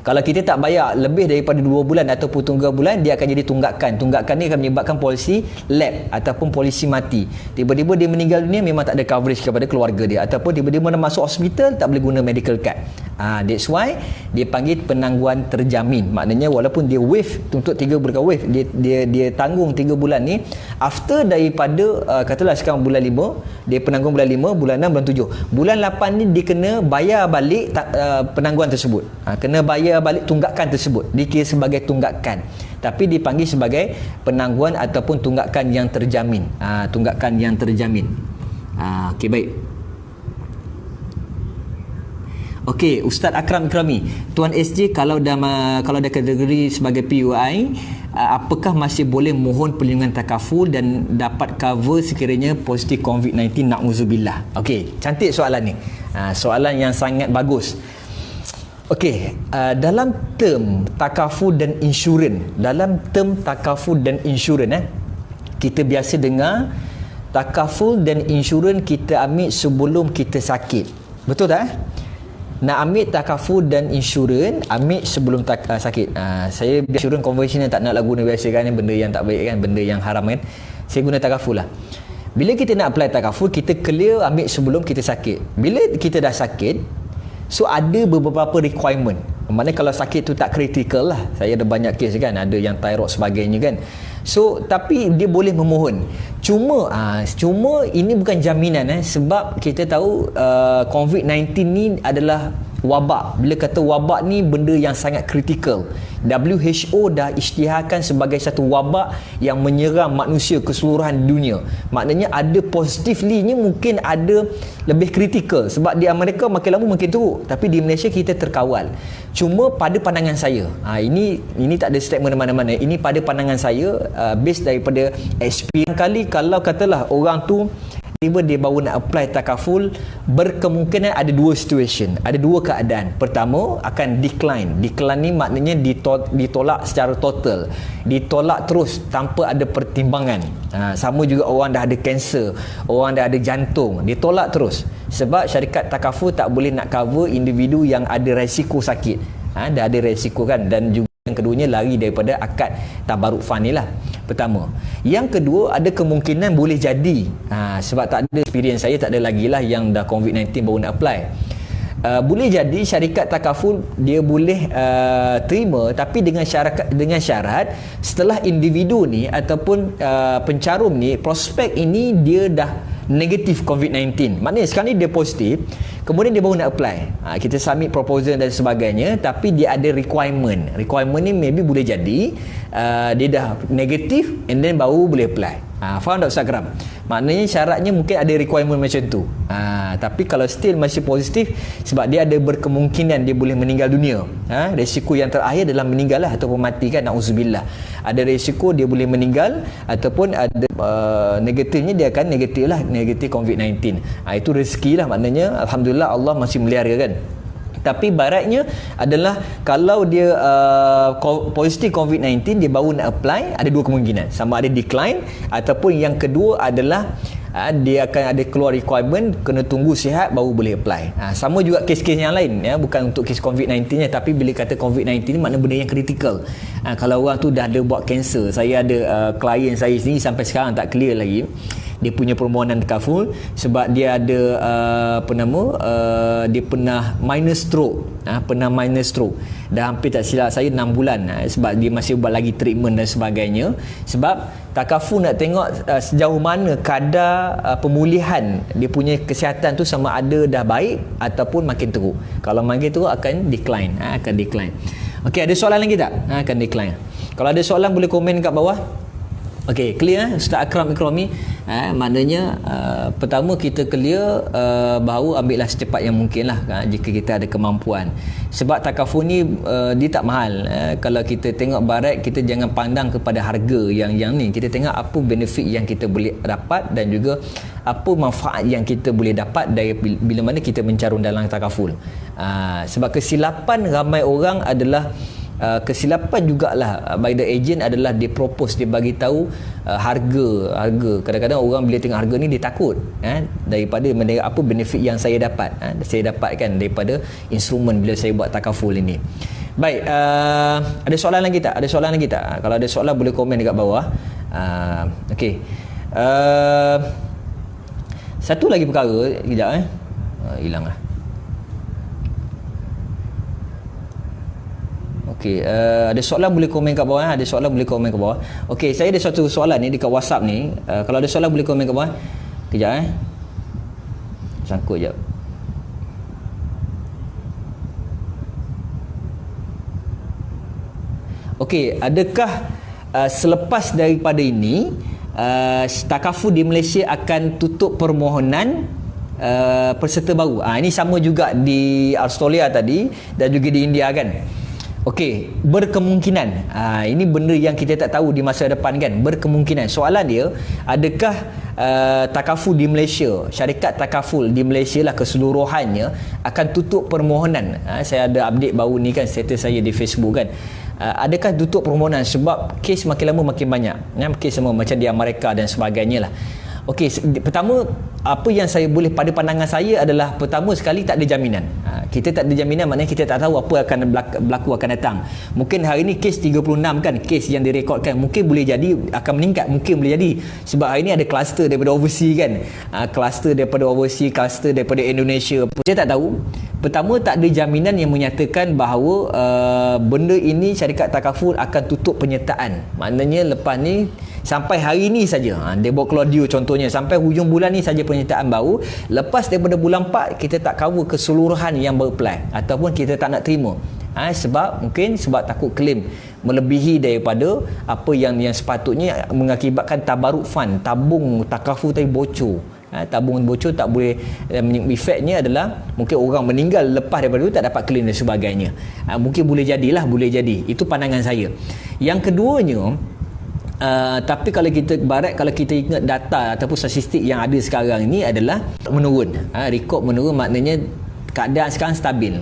Speaker 1: kalau kita tak bayar lebih daripada 2 bulan ataupun 3 bulan, dia akan jadi tunggakan. Tunggakan ni akan menyebabkan polisi lap ataupun polisi mati. Tiba-tiba dia meninggal dunia, memang tak ada coverage kepada keluarga dia, ataupun tiba-tiba dia masuk hospital, tak boleh guna medical card. That's why dia panggil penangguhan terjamin. Maknanya walaupun dia waive untuk 3 bulan, waive, dia tanggung 3 bulan ni, after daripada katalah sekarang bulan 5, dia penanggung bulan 5, bulan 6, bulan 7. Bulan 8 ni dia kena bayar balik penangguhan tersebut. Kena bayar balik tunggakan tersebut, dikira sebagai tunggakan, tapi dipanggil sebagai penangguhan ataupun tunggakan yang terjamin. Tunggakan yang terjamin. Okey, baik. Okey, Ustaz Akram Ikrami, Tuan SJ, kalau dah kategori sebagai PUI, apakah masih boleh mohon perlindungan takaful dan dapat cover sekiranya positif COVID-19, na'udzubillah? Okey, cantik soalan ni. Soalan yang sangat bagus. Okey, dalam term takaful dan insurans, kita biasa dengar takaful dan insurans kita ambil sebelum kita sakit. Betul tak? Nak ambil takaful dan insurans, ambil sebelum sakit. Saya insurans konvensional, tak nak lah guna biasa kan, benda yang tak baik kan, benda yang haram kan. Saya guna takaful lah. Bila kita nak apply takaful, kita clear ambil sebelum kita sakit. Bila kita dah sakit, so ada beberapa requirement. Maknanya kalau sakit tu tak kritikal lah. Saya ada banyak kes kan, ada yang thyroid sebagainya kan. So tapi dia boleh memohon. Cuma ini bukan jaminan sebab kita tahu COVID-19 ni adalah wabak. Bila kata wabak ni benda yang sangat kritikal. WHO dah isytiharkan sebagai satu wabak yang menyerang manusia keseluruhan dunia. Maknanya ada positifly-nya mungkin ada lebih kritikal. Sebab di Amerika makin lama makin teruk. Tapi di Malaysia kita terkawal. Cuma pada pandangan saya, ini tak ada statement mana-mana. Ini pada pandangan saya, based daripada experience kali, kalau katalah orang tu tiba dia baru nak apply takaful, berkemungkinan ada dua situation, ada dua keadaan. Pertama, akan decline. Decline ni maknanya ditolak secara total, ditolak terus tanpa ada pertimbangan. Sama juga orang dah ada kanser, orang dah ada jantung, ditolak terus. Sebab syarikat takaful tak boleh nak cover individu yang ada resiko sakit. Dah ada resiko kan. Dan juga yang keduanya lari daripada akad tabaruk fan ni lah. Pertama. Yang kedua, ada kemungkinan boleh jadi. Sebab tak ada experience saya, tak ada lagi lah yang dah COVID-19 baru nak apply. Boleh jadi syarikat takaful dia boleh terima, tapi dengan syarat setelah individu ni ataupun pencarum ni, prospek ini dia dah negatif COVID-19. Maknanya sekarang ni dia positif, kemudian dia baru nak apply. Kita submit proposal dan sebagainya, tapi dia ada requirement. Requirement ni maybe boleh jadi dia dah negatif and then baru boleh apply. Faham tak Ustaz Karam? Maknanya syaratnya mungkin ada requirement macam tu. Tapi kalau still masih positif, sebab dia ada berkemungkinan dia boleh meninggal dunia. Resiko yang terakhir adalah meninggal lah ataupun mati kan, na'udzubillah. Ada resiko dia boleh meninggal ataupun ada negatifnya dia akan negatif COVID-19. Itu rezeki lah, maknanya alhamdulillah Allah masih melihara kan. Tapi baratnya adalah kalau dia positif COVID-19, dia baru nak apply, ada dua kemungkinan, sama ada decline ataupun yang kedua adalah dia akan ada keluar requirement kena tunggu sihat baru boleh apply. Sama juga kes-kes yang lain ya, bukan untuk kes COVID-19 nya, tapi bila kata COVID-19 ni makna benda yang kritikal. Kalau orang tu dah ada buat kanser, saya ada klien saya sendiri sampai sekarang tak clear lagi dia punya permohonan takaful sebab dia ada dia pernah minor stroke, dah hampir tak silap saya 6 bulan sebab dia masih buat lagi treatment dan sebagainya. Sebab takaful nak tengok sejauh mana kadar pemulihan dia punya kesihatan tu, sama ada dah baik ataupun makin teruk. Kalau makin teruk akan decline, Okey, ada soalan lagi tak? Akan decline. Kalau ada soalan boleh komen kat bawah. Okey, clear Ustaz Akram Ikrami. Maknanya pertama kita clear bahawa ambillah secepat yang mungkin lah jika kita ada kemampuan. Sebab takaful ni dia tak mahal. Kalau kita tengok barat, kita jangan pandang kepada harga yang ni. Kita tengok apa benefit yang kita boleh dapat dan juga apa manfaat yang kita boleh dapat dari bila mana kita mencarum dalam takaful. Sebab kesilapan ramai orang adalah kesilapan jugalah by the agent adalah dia propose, dia bagi tahu harga. Kadang-kadang orang bila tengok harga ni dia takut daripada apa benefit yang saya dapat. Saya dapatkan daripada instrumen bila saya buat takaful ini. Baik, ada soalan lagi tak? Kalau ada soalan boleh komen dekat bawah. Okey. Satu lagi perkara, kejap hilanglah. Okey, ada soalan boleh komen kat bawah. Okey, saya ada satu soalan ni dekat WhatsApp ni. Kalau ada soalan boleh komen kat bawah. Kejap sangkut jap. Okey, adakah selepas daripada ini takaful di Malaysia akan tutup permohonan peserta baru? Ini sama juga di Australia tadi dan juga di India kan. Okey, berkemungkinan. Ini benda yang kita tak tahu di masa depan kan. Berkemungkinan. Soalan dia, adakah takaful di Malaysia, syarikat takaful di Malaysia lah keseluruhannya akan tutup permohonan? Saya ada update baru ni kan, status saya di Facebook kan. Adakah tutup permohonan sebab kes makin lama makin banyak. Kes semua macam di Amerika dan sebagainya lah. Okey, pertama apa yang saya boleh pada pandangan saya adalah pertama sekali tak ada jaminan. Kita tak ada jaminan maknanya kita tak tahu apa akan berlaku akan datang. Mungkin hari ni kes 36 kan, kes yang direkodkan mungkin boleh jadi akan meningkat, mungkin boleh jadi sebab hari ni ada kluster daripada overseas kan. Kluster daripada overseas, kluster daripada Indonesia. Saya tak tahu. Pertama, tak ada jaminan yang menyatakan bahawa benda ini syarikat takaful akan tutup penyertaan. Maknanya lepas ni sampai hari ni saja, dia buat Claudio contohnya, sampai hujung bulan ni saja penyertaan baru. Lepas daripada bulan 4 kita tak cover keseluruhan yang ber-apply ataupun kita tak nak terima. Sebab takut claim melebihi daripada apa yang sepatutnya, mengakibatkan tabaruk fund, tabung takaful tadi bocor. Tabung bocor tak boleh, efeknya adalah mungkin orang meninggal lepas daripada itu tak dapat claim dan sebagainya. Mungkin boleh jadilah, boleh jadi. Itu pandangan saya. Yang keduanya, tapi kalau kita ingat data ataupun statistik yang ada sekarang ini adalah menurun. Rekod menurun, maknanya keadaan sekarang stabil.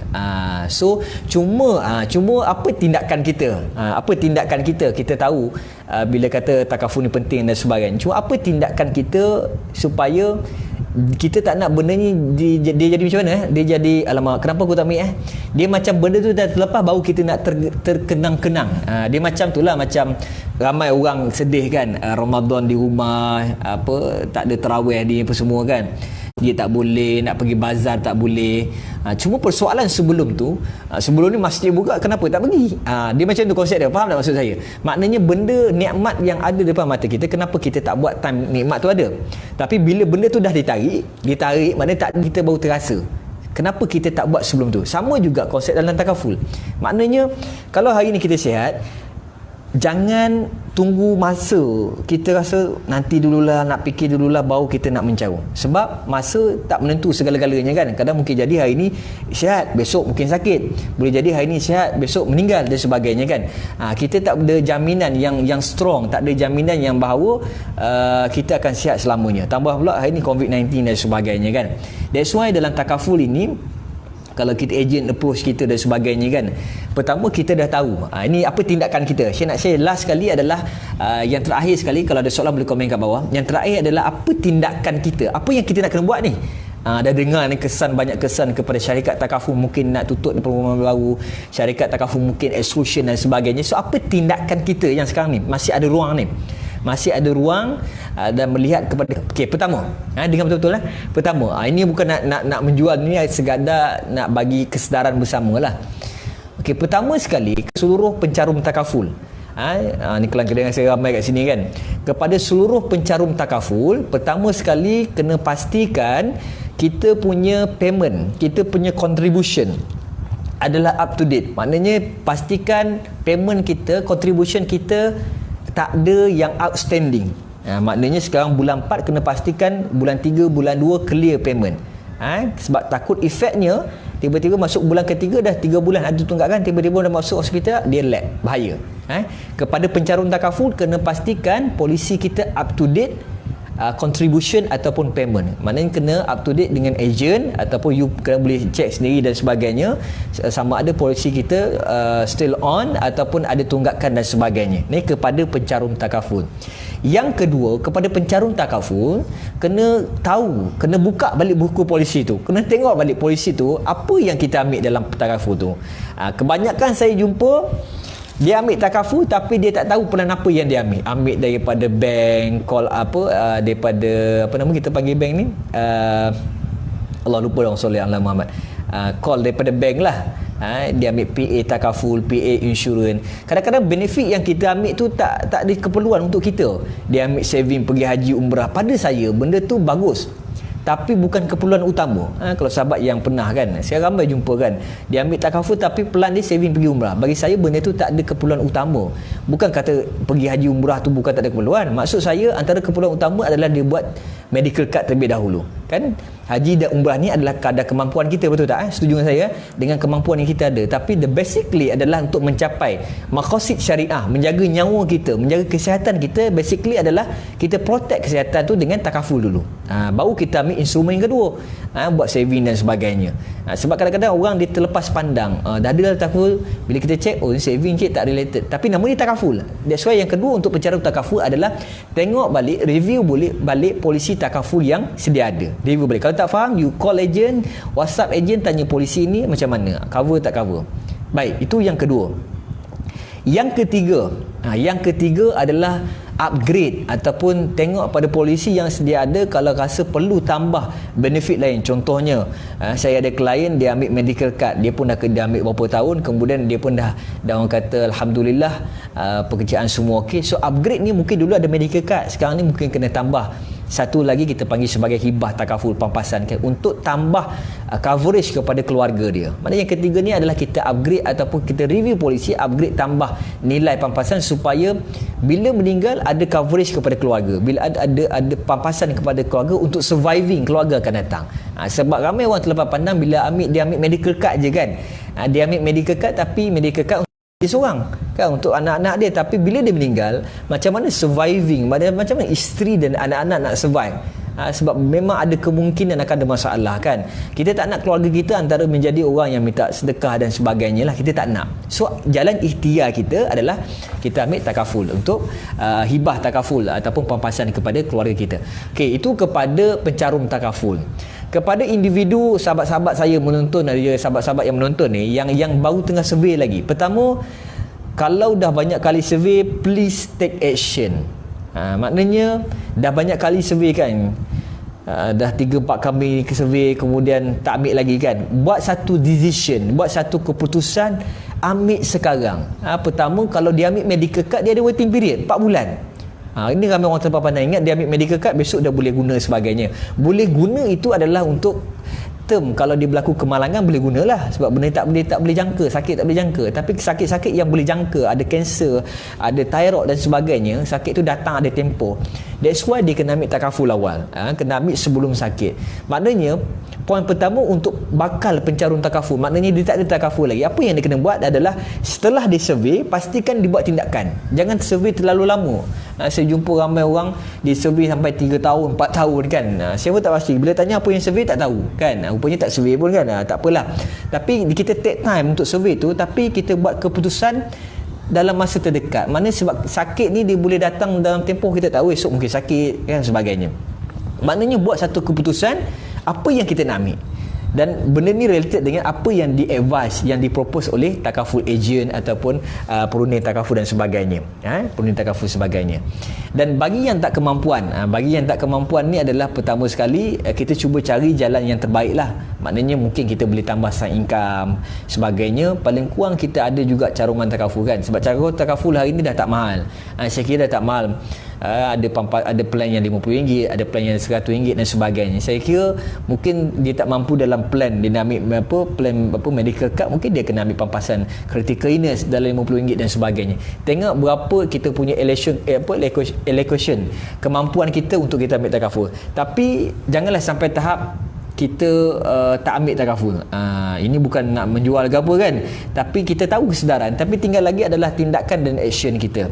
Speaker 1: So cuma apa tindakan kita? Kita tahu bila kata takaful ni penting dan sebagainya. Cuma apa tindakan kita supaya kita tak nak benda ni dia jadi macam mana? Dia jadi, alamak, kenapa aku tak ambil Dia macam benda tu dah terlepas baru kita nak terkenang-kenang. Dia macam itulah, macam ramai orang sedih kan, Ramadan di rumah, tak ada tarawih di apa semua kan. Dia tak boleh nak pergi bazar, tak boleh. Cuma persoalan sebelum ni masjid buka, kenapa tak pergi? Dia macam tu konsep dia. Faham tak maksud saya? Maknanya benda nikmat yang ada depan mata kita, kenapa kita tak buat time nikmat tu ada? Tapi bila benda tu dah ditarik, maknanya tak, kita baru terasa. Kenapa kita tak buat sebelum tu? Sama juga konsep dalam takaful. Maknanya kalau hari ni kita sihat, jangan tunggu masa kita rasa nanti dululah, nak fikir dululah baru kita nak mencarum. Sebab masa tak menentu segala-galanya kan. Kadang mungkin jadi hari ni sihat, besok mungkin sakit. Boleh jadi hari ni sihat, besok meninggal dan sebagainya kan. Kita tak ada jaminan yang strong, tak ada jaminan yang bahawa kita akan sihat selamanya. Tambah pula hari ni COVID-19 dan sebagainya kan. That's why dalam takaful ini, kalau kita agent approach kita dan sebagainya kan, pertama kita dah tahu ini apa tindakan kita. Saya nak share last sekali adalah yang terakhir sekali, kalau ada soalan boleh komen kat bawah. Yang terakhir adalah apa tindakan kita, apa yang kita nak kena buat ni. Dah dengar ni banyak kesan kepada syarikat takaful mungkin nak tutup perumahan baru, syarikat takaful mungkin exclusion dan sebagainya. So apa tindakan kita yang sekarang ni? Masih ada ruang dan melihat kepada, pertama, dengar betul-betul pertama, ini bukan nak menjual ni, sekadar nak bagi kesedaran bersama lah. Pertama sekali, seluruh pencarum takaful, ni kelang-kelang saya ramai kat sini kan, kepada seluruh pencarum takaful, pertama sekali kena pastikan kita punya payment, kita punya contribution adalah up to date. Maknanya pastikan payment kita, contribution kita tak ada yang outstanding. Maknanya sekarang bulan 4 kena pastikan bulan 3, bulan 2 clear payment. Sebab takut efeknya tiba-tiba masuk bulan ketiga dah 3 bulan ada tunggakan, tiba-tiba dah masuk hospital, dia lag, bahaya. Kepada pencarum takaful kena pastikan polisi kita up to date, contribution ataupun payment. Maknanya kena up to date dengan agent, ataupun you kena boleh check sendiri dan sebagainya, sama ada polisi kita still on ataupun ada tunggakan dan sebagainya. Ni kepada pencarum takaful. Yang kedua, kepada pencarum takaful, kena tahu, kena buka balik buku polisi tu, kena tengok balik polisi tu apa yang kita ambil dalam takaful tu. Kebanyakan saya jumpa dia ambil takaful tapi dia tak tahu pelan apa yang dia ambil daripada bank, call daripada apa nama kita panggil bank ni, Allah lupa dong, soleh Allah Muhammad, call daripada bank lah. Dia ambil PA takaful, PA insurance. Kadang-kadang benefit yang kita ambil tu tak ada keperluan untuk kita. Dia ambil saving pergi haji umrah. Pada saya benda tu bagus, tapi bukan keperluan utama. Kalau sahabat yang pernah kan, saya ramai jumpa kan, dia ambil takaful tapi pelan dia saving pergi umrah. Bagi saya benda tu tak ada keperluan utama. Bukan kata pergi haji umrah tu bukan tak ada keperluan. Maksud saya antara keperluan utama adalah dia buat medical card terlebih dahulu kan. Haji dan umrah ni adalah kadar kemampuan kita, betul tak? Setuju dengan saya? Dengan kemampuan yang kita ada. Tapi the basically adalah untuk mencapai maqasid syariah, menjaga nyawa kita, menjaga kesihatan kita. Basically adalah kita protect kesihatan tu dengan takaful dulu. Baru kita ambil instrumen yang kedua, buat saving dan sebagainya. Sebab kadang-kadang orang dia terlepas pandang, dah ada takaful, bila kita check, oh saving cik tak related, tapi nama dia takaful. That's why yang kedua untuk pencarum takaful adalah tengok balik, review balik polisi takaful yang sedia ada. Review balik. Kalau tak faham, you call agent, WhatsApp agent, tanya polisi ni macam mana, cover tak cover. Baik, itu yang kedua. Yang ketiga adalah upgrade ataupun tengok pada polisi yang sedia ada kalau rasa perlu tambah benefit lain. Contohnya saya ada klien dia ambil medical card, dia pun dia ambil berapa tahun, kemudian dia pun dah orang kata alhamdulillah pekerjaan semua okey. So upgrade ni mungkin dulu ada medical card, sekarang ni mungkin kena tambah satu lagi kita panggil sebagai hibah takaful pampasan untuk tambah coverage kepada keluarga dia. Maknanya yang ketiga ni adalah kita upgrade ataupun kita review polisi, upgrade tambah nilai pampasan supaya bila meninggal ada coverage kepada keluarga, bila ada pampasan kepada keluarga untuk surviving keluarga akan datang. Sebab ramai orang terlepas pandang bila dia ambil medical card je kan. Dia ambil medical card tapi medical card dia seorang kan untuk anak-anak dia, tapi bila dia meninggal macam mana surviving, macam mana isteri dan anak-anak nak survive. Sebab memang ada kemungkinan akan ada masalah kan. Kita tak nak keluarga kita antara menjadi orang yang minta sedekah dan sebagainya lah, kita tak nak. So jalan ikhtiar kita adalah kita ambil takaful untuk hibah takaful ataupun pampasan kepada keluarga kita. Okey, itu kepada pencarum takaful. Kepada individu sahabat-sahabat saya menonton, ada sahabat-sahabat yang menonton ni yang baru tengah survey lagi. Pertama, kalau dah banyak kali survey, please take action. Maknanya dah banyak kali survey kan, dah 3-4 kali ke survey kemudian tak ambil lagi kan. Buat satu decision, buat satu keputusan, ambil sekarang. Pertama, kalau dia ambil medical card, dia ada waiting period 4 bulan. Ini ramai orang terlepas pandang. Ingat dia ambil medical card, besok dah boleh guna sebagainya. Boleh guna itu adalah untuk term, kalau dia berlaku kemalangan boleh gunalah, sebab benda tak boleh jangka, sakit tak boleh jangka. Tapi sakit-sakit yang boleh jangka, ada kanser, ada thyroid dan sebagainya, sakit tu datang ada tempoh. That's why dia kena ambil takaful awal, kena ambil sebelum sakit. Maknanya poin pertama untuk bakal pencarum takaful, maknanya dia tak ada takaful lagi. Apa yang dia kena buat adalah setelah dia survey, pastikan dibuat tindakan. Jangan survey terlalu lama. Saya jumpa ramai orang di survey sampai 3 tahun, 4 tahun kan. Saya pun tak pasti. Bila tanya apa yang survey tak tahu kan. Rupanya tak survey pun kan. Tak apalah. Tapi kita take time untuk survey tu, tapi kita buat keputusan dalam masa terdekat. Mana sebab sakit ni dia boleh datang dalam tempoh kita tahu esok mungkin sakit kan sebagainya. Maknanya buat satu keputusan apa yang kita nak ambil. Dan benda ni related dengan apa yang di-advise, yang dipropose oleh takaful agent ataupun perunding takaful dan sebagainya. Perunding takaful sebagainya. Dan bagi yang tak kemampuan, ni adalah pertama sekali kita cuba cari jalan yang terbaik lah. Maknanya mungkin kita boleh tambah side income sebagainya. Paling kurang kita ada juga caruman takaful kan. Sebab caruman takaful hari ni dah tak mahal. Saya kira dah tak mahal. Ada plan yang RM50, ada plan yang RM100 dan sebagainya. Saya kira mungkin dia tak mampu dalam plan, dia nak ambil plan medical card, mungkin dia kena ambil pampasan critical illness dalam RM50 dan sebagainya. Tengok berapa kita punya allocation kemampuan kita untuk kita ambil takaful. Tapi janganlah sampai tahap kita tak ambil takaful. Ini bukan nak menjual ke apa kan, tapi kita tahu kesedaran, tapi tinggal lagi adalah tindakan dan action kita.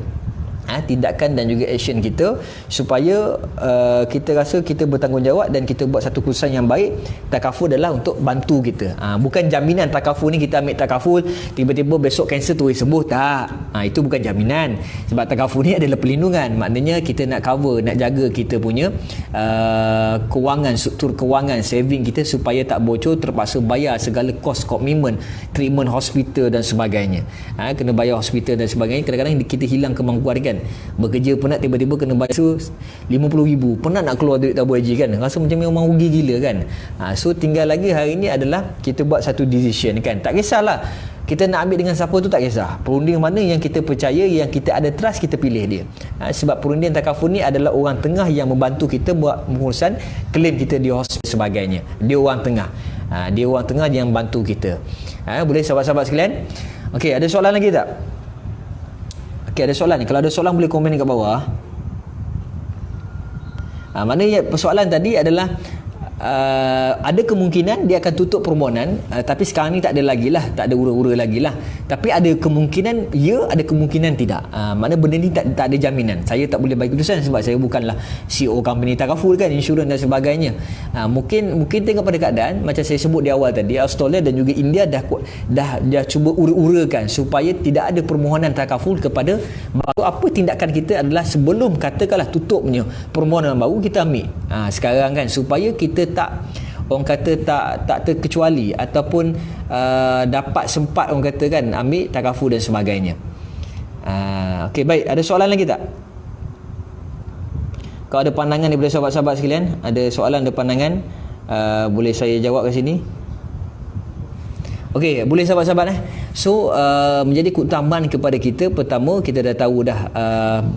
Speaker 1: Tindakan dan juga action kita supaya kita rasa kita bertanggungjawab dan kita buat satu keputusan yang baik. Takaful adalah untuk bantu kita, bukan jaminan. Takaful ni kita ambil takaful tiba-tiba besok kanser tu sembuh, tak. Itu bukan jaminan. Sebab takaful ni adalah perlindungan. Maknanya kita nak cover, nak jaga kita punya kewangan, struktur kewangan, saving kita supaya tak bocor, terpaksa bayar segala kos komitmen, treatment hospital dan sebagainya. Kena bayar hospital dan sebagainya. Kadang-kadang kita hilang kemampuan kan, bekerja penat tiba-tiba kena bayar RM50,000, penat nak keluar duit tabung haji kan, rasa macam memang rugi gila kan. So tinggal lagi hari ni adalah kita buat satu decision kan. Tak kisahlah kita nak ambil dengan siapa tu, tak kisah. Perunding mana yang kita percaya, yang kita ada trust, kita pilih dia. Sebab perunding takaful ni adalah orang tengah yang membantu kita buat pengurusan claim kita di hospital sebagainya. Dia orang tengah. Dia orang tengah yang bantu kita. Boleh sahabat-sahabat sekalian? Okey, ada soalan lagi tak? Okey, ada soalan ni. Kalau ada soalan boleh komen kat bawah. Maknanya persoalan tadi adalah ada kemungkinan dia akan tutup permohonan, tapi sekarang ni tak ada lagi lah, tak ada ura-ura lagi lah. Tapi ada kemungkinan ya, ada kemungkinan tidak. Mana benda ni tak ada jaminan. Saya tak boleh bagi keputusan sebab saya bukanlah CEO company takaful kan, insurans dan sebagainya. Mungkin tengok pada keadaan macam saya sebut di awal tadi, Australia dan juga India dah cuba ura-urakan supaya tidak ada permohonan takaful kepada baru. Apa tindakan kita adalah sebelum katakanlah tutupnya permohonan baru, kita ambil sekarang kan, supaya kita tak, orang kata tak terkecuali ataupun dapat sempat orang kata kan ambil takaful dan sebagainya. Okey, baik, ada soalan lagi tak? Kalau ada pandangan daripada sahabat-sahabat sekalian, ada soalan, ada pandangan, boleh saya jawab kat sini. Okey, boleh sahabat-sahabat So menjadi keutamaan kepada kita, pertama kita dah tahu dah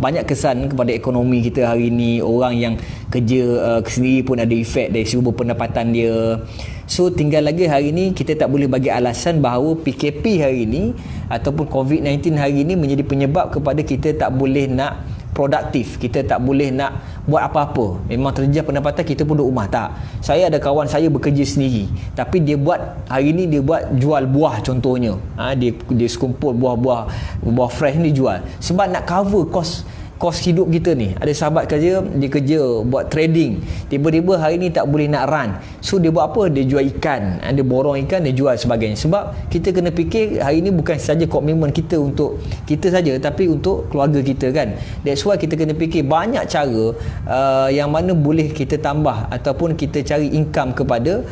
Speaker 1: banyak kesan kepada ekonomi kita hari ni. Orang yang kerja sendiri pun ada efek dari segi pendapatan dia. So tinggal lagi hari ni kita tak boleh bagi alasan bahawa PKP hari ni ataupun COVID-19 hari ni menjadi penyebab kepada kita tak boleh nak produktif, kita tak boleh nak buat apa-apa. Memang terjejas pendapatan, kita pun duduk rumah. Tak, saya ada kawan saya bekerja sendiri, tapi dia buat hari ni dia buat jual buah contohnya. Dia sekumpul buah fresh ni jual sebab nak cover kos hidup kita ni. Ada sahabat kerja, dia kerja buat trading, tiba-tiba hari ni tak boleh nak run, so dia buat apa? Dia jual ikan, dia borong ikan, dia jual sebagainya. Sebab kita kena fikir hari ni bukan saja komitmen kita untuk kita saja, tapi untuk keluarga kita kan. That's why kita kena fikir banyak cara yang mana boleh kita tambah ataupun kita cari income kepada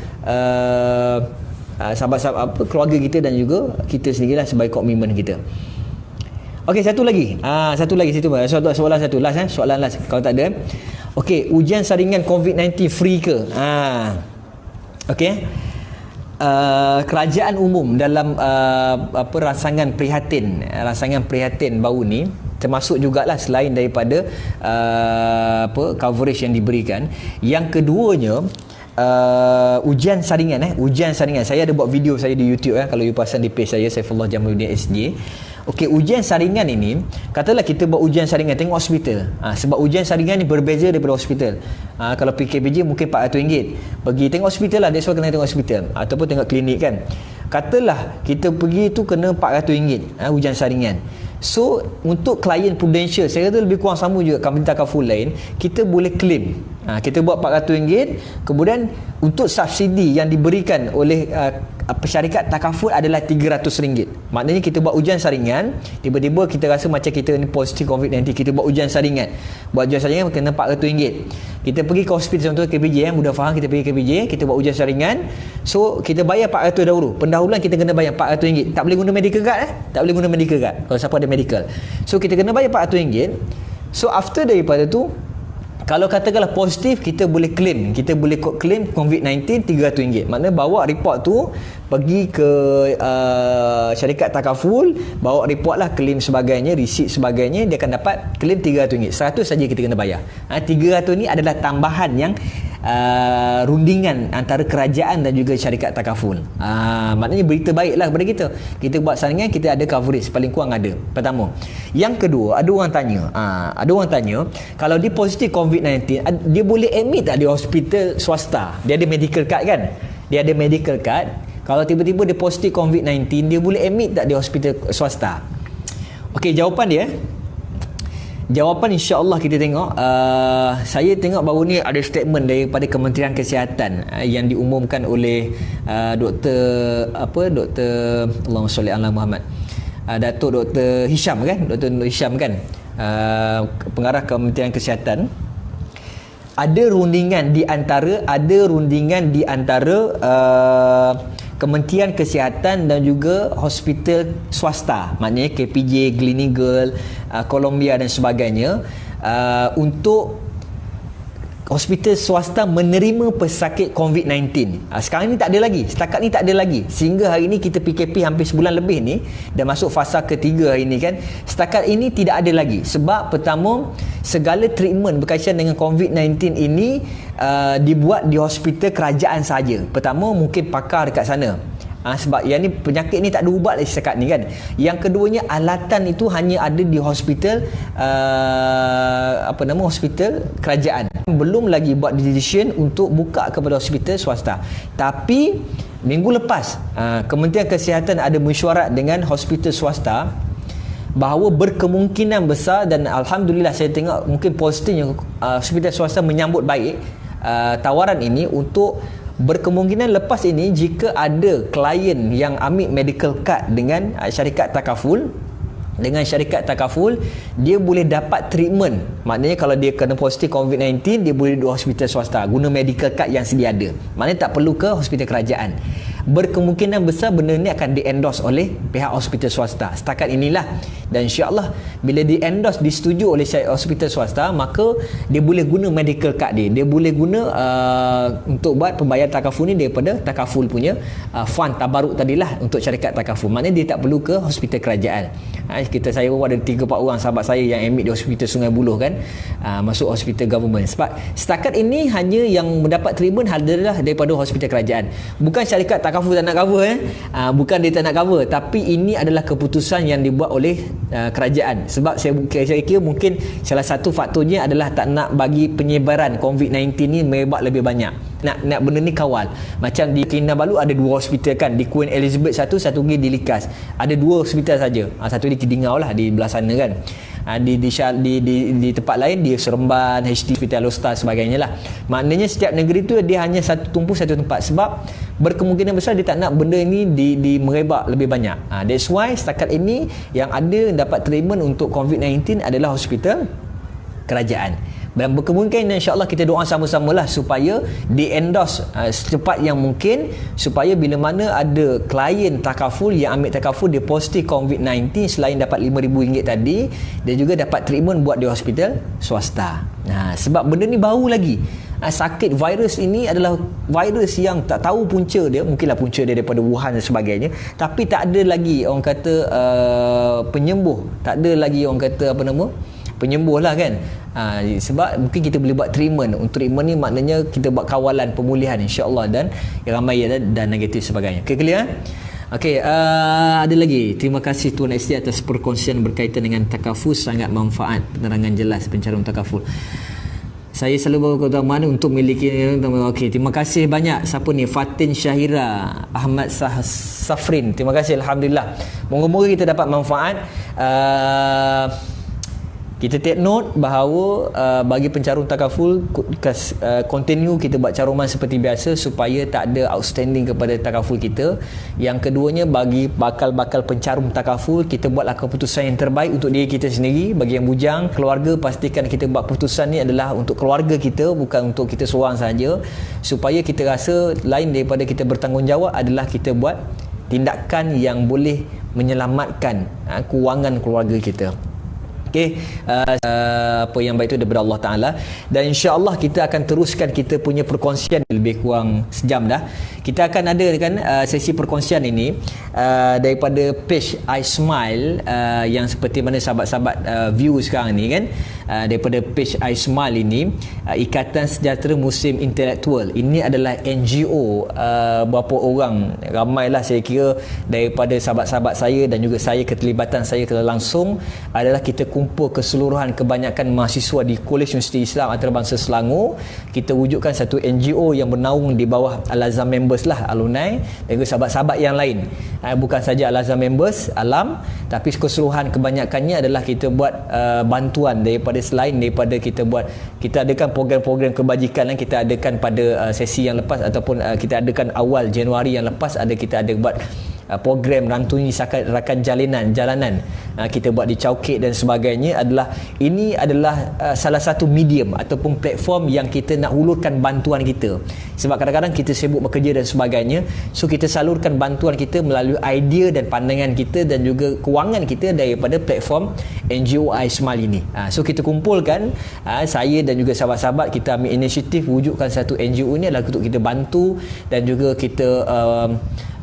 Speaker 1: sahabat-sahabat keluarga kita dan juga kita sendirilah sebagai komitmen kita. Okey, satu lagi situ. Soalan satu last soalan last kalau tak ada. Okey, ujian saringan COVID-19 free ke? Okey. Kerajaan umum dalam rancangan prihatin baru ni, termasuk jugalah selain daripada coverage yang diberikan, yang keduanya ujian saringan. Saya ada buat video saya di YouTube kalau you perasan di page saya Saifullah Jamaluddin SJ. Okey, ujian saringan ini, katalah kita buat ujian saringan tengok hospital. Sebab ujian saringan ni berbeza daripada hospital. Kalau PKPJ mungkin RM400. Pergi tengok hospital lah, that's why kena tengok hospital ataupun tengok klinik kan. Katalah kita pergi tu kena RM400 ujian saringan. So untuk klien Prudential, saya kata lebih kurang sama juga company takaful lain, kita boleh claim. Kita buat RM400, kemudian untuk subsidi yang diberikan oleh syarikat takaful adalah RM300. Maknanya kita buat ujian saringan, tiba-tiba kita rasa macam kita ni positif COVID-19, kita buat ujian saringan. Buat ujian saringan kena RM400. Kita pergi ke hospital contoh KPJ, mudah faham, kita pergi KPJ, kita buat ujian saringan. So kita bayar RM400 dahulu. Pendahuluan kita kena bayar RM400. Tak boleh guna medical card Tak boleh guna medical card kalau siapa ada medical. So kita kena bayar RM400. So after daripada tu, kalau katakanlah positif, kita boleh claim COVID-19 RM300. Maknanya bawa report tu pergi ke syarikat takaful, bawa report lah, claim sebagainya, receipt sebagainya, dia akan dapat claim RM300. 100 saja kita kena bayar. 300 ni adalah tambahan yang rundingan antara kerajaan dan juga syarikat takaful. Maknanya berita baik lah kepada kita. Kita buat saringan, kita ada coverage, paling kurang ada. Pertama. Yang kedua, ada orang tanya, kalau dia positif COVID-19, dia boleh admit tak di hospital swasta? Dia ada medical card kan? Dia ada medical card. Kalau tiba-tiba dia positif COVID-19, dia boleh admit tak di hospital swasta? Okey, jawapan insya-Allah kita tengok. Saya tengok baru ni ada statement daripada Kementerian Kesihatan yang diumumkan oleh Dr. Allahumma salli ala Muhammad. Datuk Dr. Hisham kan? Dr. Hisham kan? Pengarah Kementerian Kesihatan. Ada rundingan di antara Kementerian Kesihatan dan juga hospital swasta, maknanya KPJ, Gleneagles, Columbia dan sebagainya, untuk hospital swasta menerima pesakit COVID-19. Sekarang ni tak ada lagi, setakat ni tak ada lagi, sehingga hari ni kita PKP hampir sebulan lebih ni, dah masuk fasa ketiga hari ni kan. Setakat ini tidak ada lagi, sebab pertama, segala treatment berkaitan dengan COVID-19 ini dibuat di hospital kerajaan saja. Pertama, mungkin pakar dekat sana, sebab yang ni penyakit ni tak ada ubat lagi setakat ni kan. Yang keduanya, alatan itu hanya ada di hospital hospital kerajaan. Belum lagi buat decision untuk buka kepada hospital swasta. Tapi minggu lepas Kementerian Kesihatan ada mesyuarat dengan hospital swasta bahawa berkemungkinan besar, dan alhamdulillah saya tengok mungkin positifnya hospital swasta menyambut baik tawaran ini, untuk berkemungkinan lepas ini jika ada klien yang ambil medical card dengan syarikat takaful, dia boleh dapat treatment. Maknanya kalau dia kena positif COVID-19, dia boleh duduk hospital swasta guna medical card yang sedia ada. Maknanya tak perlu ke hospital kerajaan. berkemungkinan besar benda ni akan di-endorse oleh pihak hospital swasta setakat inilah. Dan insya-Allah bila di-endorse, disetujui oleh hospital swasta, maka dia boleh guna medical card dia boleh guna untuk buat pembayaran takaful ni daripada takaful punya fund tabaruk tadilah untuk syarikat takaful. Maknanya dia tak perlu ke hospital kerajaan. Saya ada 3-4 orang sahabat saya yang admit di hospital Sungai Buloh kan, masuk hospital government. Sebab setakat ini hanya yang mendapat treatment adalah daripada hospital kerajaan. Bukan syarikat takaful tak nak cover bukan dia tak nak cover, tapi ini adalah keputusan yang dibuat oleh kerajaan. Sebab saya kira mungkin salah satu faktornya adalah tak nak bagi penyebaran COVID-19 ni merebak lebih banyak. Nak benda ni kawal. Macam di Kinabalu ada 2 hospital kan, di Queen Elizabeth satu lagi di Likas. Ada 2 hospital saja. Satu di Kidingau lah, di belah sana kan. Di tempat lain di Seremban, HD Hospital Lostar sebagainya lah. Maknanya setiap negeri tu dia hanya tumpu satu tempat, sebab berkemungkinan besar dia tak nak benda ini di merebak lebih banyak. That's why setakat ini yang ada dapat treatment untuk COVID-19 adalah hospital kerajaan. Dan berkemungkinan insya-Allah kita doa sama-sama lah supaya di-endorse secepat yang mungkin, supaya bila mana ada klien takaful yang ambil takaful dia positif COVID-19, selain dapat RM5,000 tadi, dia juga dapat treatment buat di hospital swasta. Sebab benda ni baru lagi. Sakit virus ini adalah virus yang tak tahu punca dia, mungkinlah punca dia daripada Wuhan dan sebagainya, tapi tak ada lagi orang kata penyembuh, tak ada lagi orang kata penyembuh lah kan. Sebab mungkin kita boleh buat treatment. Untuk treatment ni maknanya kita buat kawalan pemulihan insya-Allah, dan ramai dan negatif sebagainya. Okay, clear? Okey, ada lagi. Terima kasih Tuan SD atas perkongsian berkaitan dengan takaful, sangat manfaat, penerangan jelas pencarian takaful. Saya selalu berkeutamaan untuk memiliki. Okey, terima kasih banyak. Siapa ni? Fatin Syahira Ahmad Safrin. Terima kasih, alhamdulillah. Moga-moga kita dapat manfaat. Kita take note bahawa bagi pencarum takaful, continue kita buat caruman seperti biasa supaya tak ada outstanding kepada takaful kita. Yang keduanya, bagi bakal pencarum takaful, kita buatlah keputusan yang terbaik untuk diri kita sendiri. Bagi yang bujang, keluarga, pastikan kita buat keputusan ni adalah untuk keluarga kita, bukan untuk kita seorang saja, supaya kita rasa lain daripada kita bertanggungjawab adalah kita buat tindakan yang boleh menyelamatkan kewangan keluarga kita. Okey, apa yang baik itu daripada Allah Ta'ala. Dan insya-Allah kita akan teruskan kita punya perkongsian lebih kurang sejam dah. Kita akan ada kan sesi perkongsian ini daripada page I Smile, yang seperti mana sahabat-sahabat view sekarang ni kan, daripada page I Smile ini, Ikatan Sejahtera Muslim Intelektual. Ini adalah NGO, berapa orang, ramailah saya kira daripada sahabat-sahabat saya dan juga saya, keterlibatan saya langsung adalah kita kumpul keseluruhan kebanyakan mahasiswa di Kolej Universiti Islam Antarabangsa Selangor. Kita wujudkan satu NGO yang bernaung di bawah Al-Azhar members lah, alumni dan juga sahabat-sahabat yang lain. Bukan saja Al-Azhar members alam, tapi keseluruhan kebanyakannya adalah kita buat bantuan daripada, selain daripada kita adakan program-program kebajikan yang kita adakan pada sesi yang lepas, ataupun kita adakan awal Januari yang lepas, kita ada buat program rantuni rakan jalanan kita buat di Chowkit dan sebagainya. Ini adalah salah satu medium ataupun platform yang kita nak hulurkan bantuan kita, sebab kadang-kadang kita sibuk bekerja dan sebagainya, so kita salurkan bantuan kita melalui idea dan pandangan kita dan juga kewangan kita daripada platform NGO iSmile ini. So kita kumpulkan, saya dan juga sahabat-sahabat kita ambil inisiatif wujudkan satu NGO ini adalah untuk kita bantu dan juga kita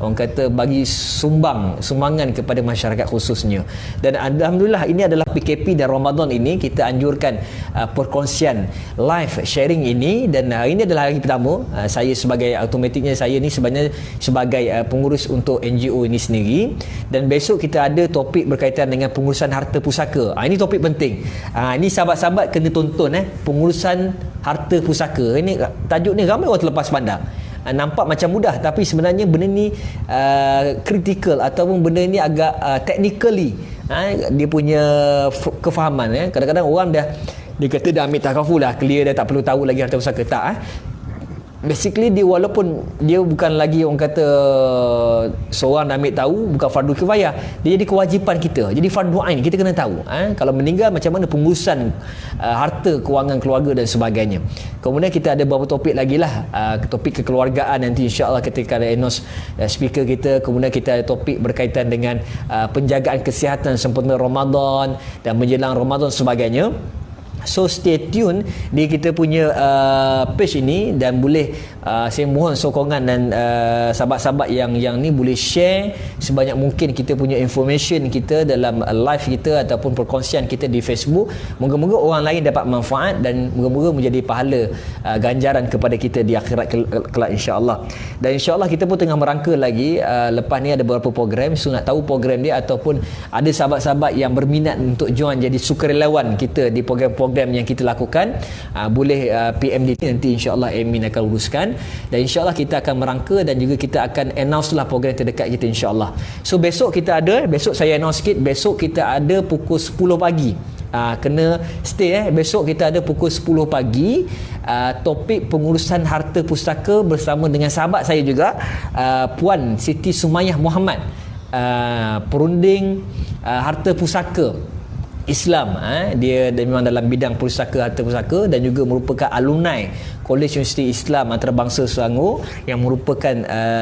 Speaker 1: orang kata bagi sumbangan kepada masyarakat khususnya. Dan alhamdulillah ini adalah PKP dan Ramadan ini kita anjurkan perkongsian live sharing ini, dan hari ini adalah hari pertama saya sebagai automatiknya saya ni sebenarnya sebagai pengurus untuk NGO ini sendiri, dan besok kita ada topik berkaitan dengan pengurusan harta pusaka. Ini topik penting. Ini sahabat-sahabat kena tonton pengurusan harta pusaka. Ini tajuk ni ramai orang terlepas pandang. Nampak macam mudah, tapi sebenarnya benda ni critical ataupun benda ni agak technically dia punya kefahaman. Kadang-kadang orang dia kata dah ambil takaful dah clear, dah tak perlu tahu lagi harta pusaka. Tak basically dia walaupun dia bukan lagi orang kata seorang dah ambil tahu, bukan fardu kifayah, dia jadi kewajipan kita, jadi fardu ain, kita kena tahu kalau meninggal macam mana pengurusan harta kewangan keluarga dan sebagainya. Kemudian kita ada beberapa topik lagi lah, topik kekeluargaan nanti insya-Allah ketika ada announce speaker kita. Kemudian kita ada topik berkaitan dengan penjagaan kesihatan sempena Ramadan dan menjelang Ramadan sebagainya. So stay tune di kita punya page ini, dan boleh saya mohon sokongan dan sahabat-sahabat yang ni boleh share sebanyak mungkin kita punya information kita dalam live kita ataupun perkongsian kita di Facebook. Moga-moga orang lain dapat manfaat dan moga-moga menjadi pahala ganjaran kepada kita di akhirat kelak insya-Allah. Dan insya-Allah kita pun tengah merangka lagi, lepas ni ada beberapa program. So nak tahu program dia ataupun ada sahabat-sahabat yang berminat untuk join jadi sukarelawan kita di program-program yang kita lakukan, boleh PM di nanti insya-Allah admin akan uruskan, dan insya-Allah kita akan merangka dan juga kita akan announce lah program terdekat kita insya-Allah. So besok kita ada, besok saya announce sikit, besok kita ada pukul 10 pagi. Kena stay besok kita ada pukul 10 pagi, topik pengurusan harta pustaka bersama dengan sahabat saya juga, Puan Siti Sumayyah Muhammad, perunding harta pusaka Islam. Dia memang dalam bidang pusaka, harta pusaka, dan juga merupakan alumni Kolej Universiti Islam Antarabangsa Selangor yang merupakan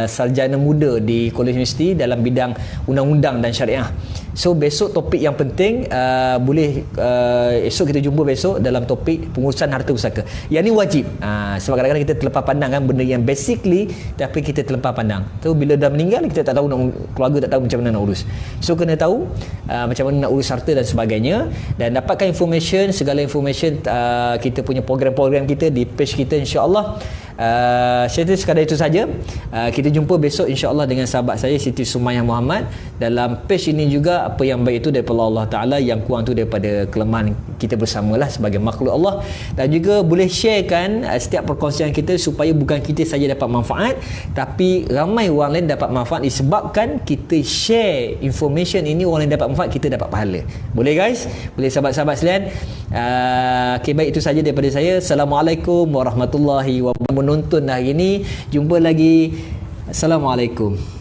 Speaker 1: sarjana muda di Kolej Universiti dalam bidang undang-undang dan syariah. So besok topik yang penting, boleh esok kita jumpa besok dalam topik pengurusan harta pusaka. Yang ni wajib, sebab kadang-kadang kita terlepas pandang kan benda yang basically, tapi kita terlepas pandang. So bila dah meninggal kita tak tahu, keluarga tak tahu macam mana nak urus. So kena tahu macam mana nak urus harta dan sebagainya, dan dapatkan information, segala information kita punya program-program kita di page kita insya-Allah. Saya sekadar itu saja. Kita jumpa besok insya-Allah dengan sahabat saya Siti Sumayyah Muhammad dalam page ini juga. Apa yang baik itu daripada Allah Ta'ala, yang kurang tu daripada kelemahan kita bersamalah sebagai makhluk Allah. Dan juga boleh sharekan setiap perkongsian kita supaya bukan kita saja dapat manfaat, tapi ramai orang lain dapat manfaat, disebabkan kita share information ini, orang lain dapat manfaat, kita dapat pahala. Boleh guys? Boleh sahabat-sahabat sekalian? Okay, baik, itu saja daripada saya. Assalamualaikum warahmatullahi wabarakatuh. Menonton hari ini, jumpa lagi. Assalamualaikum.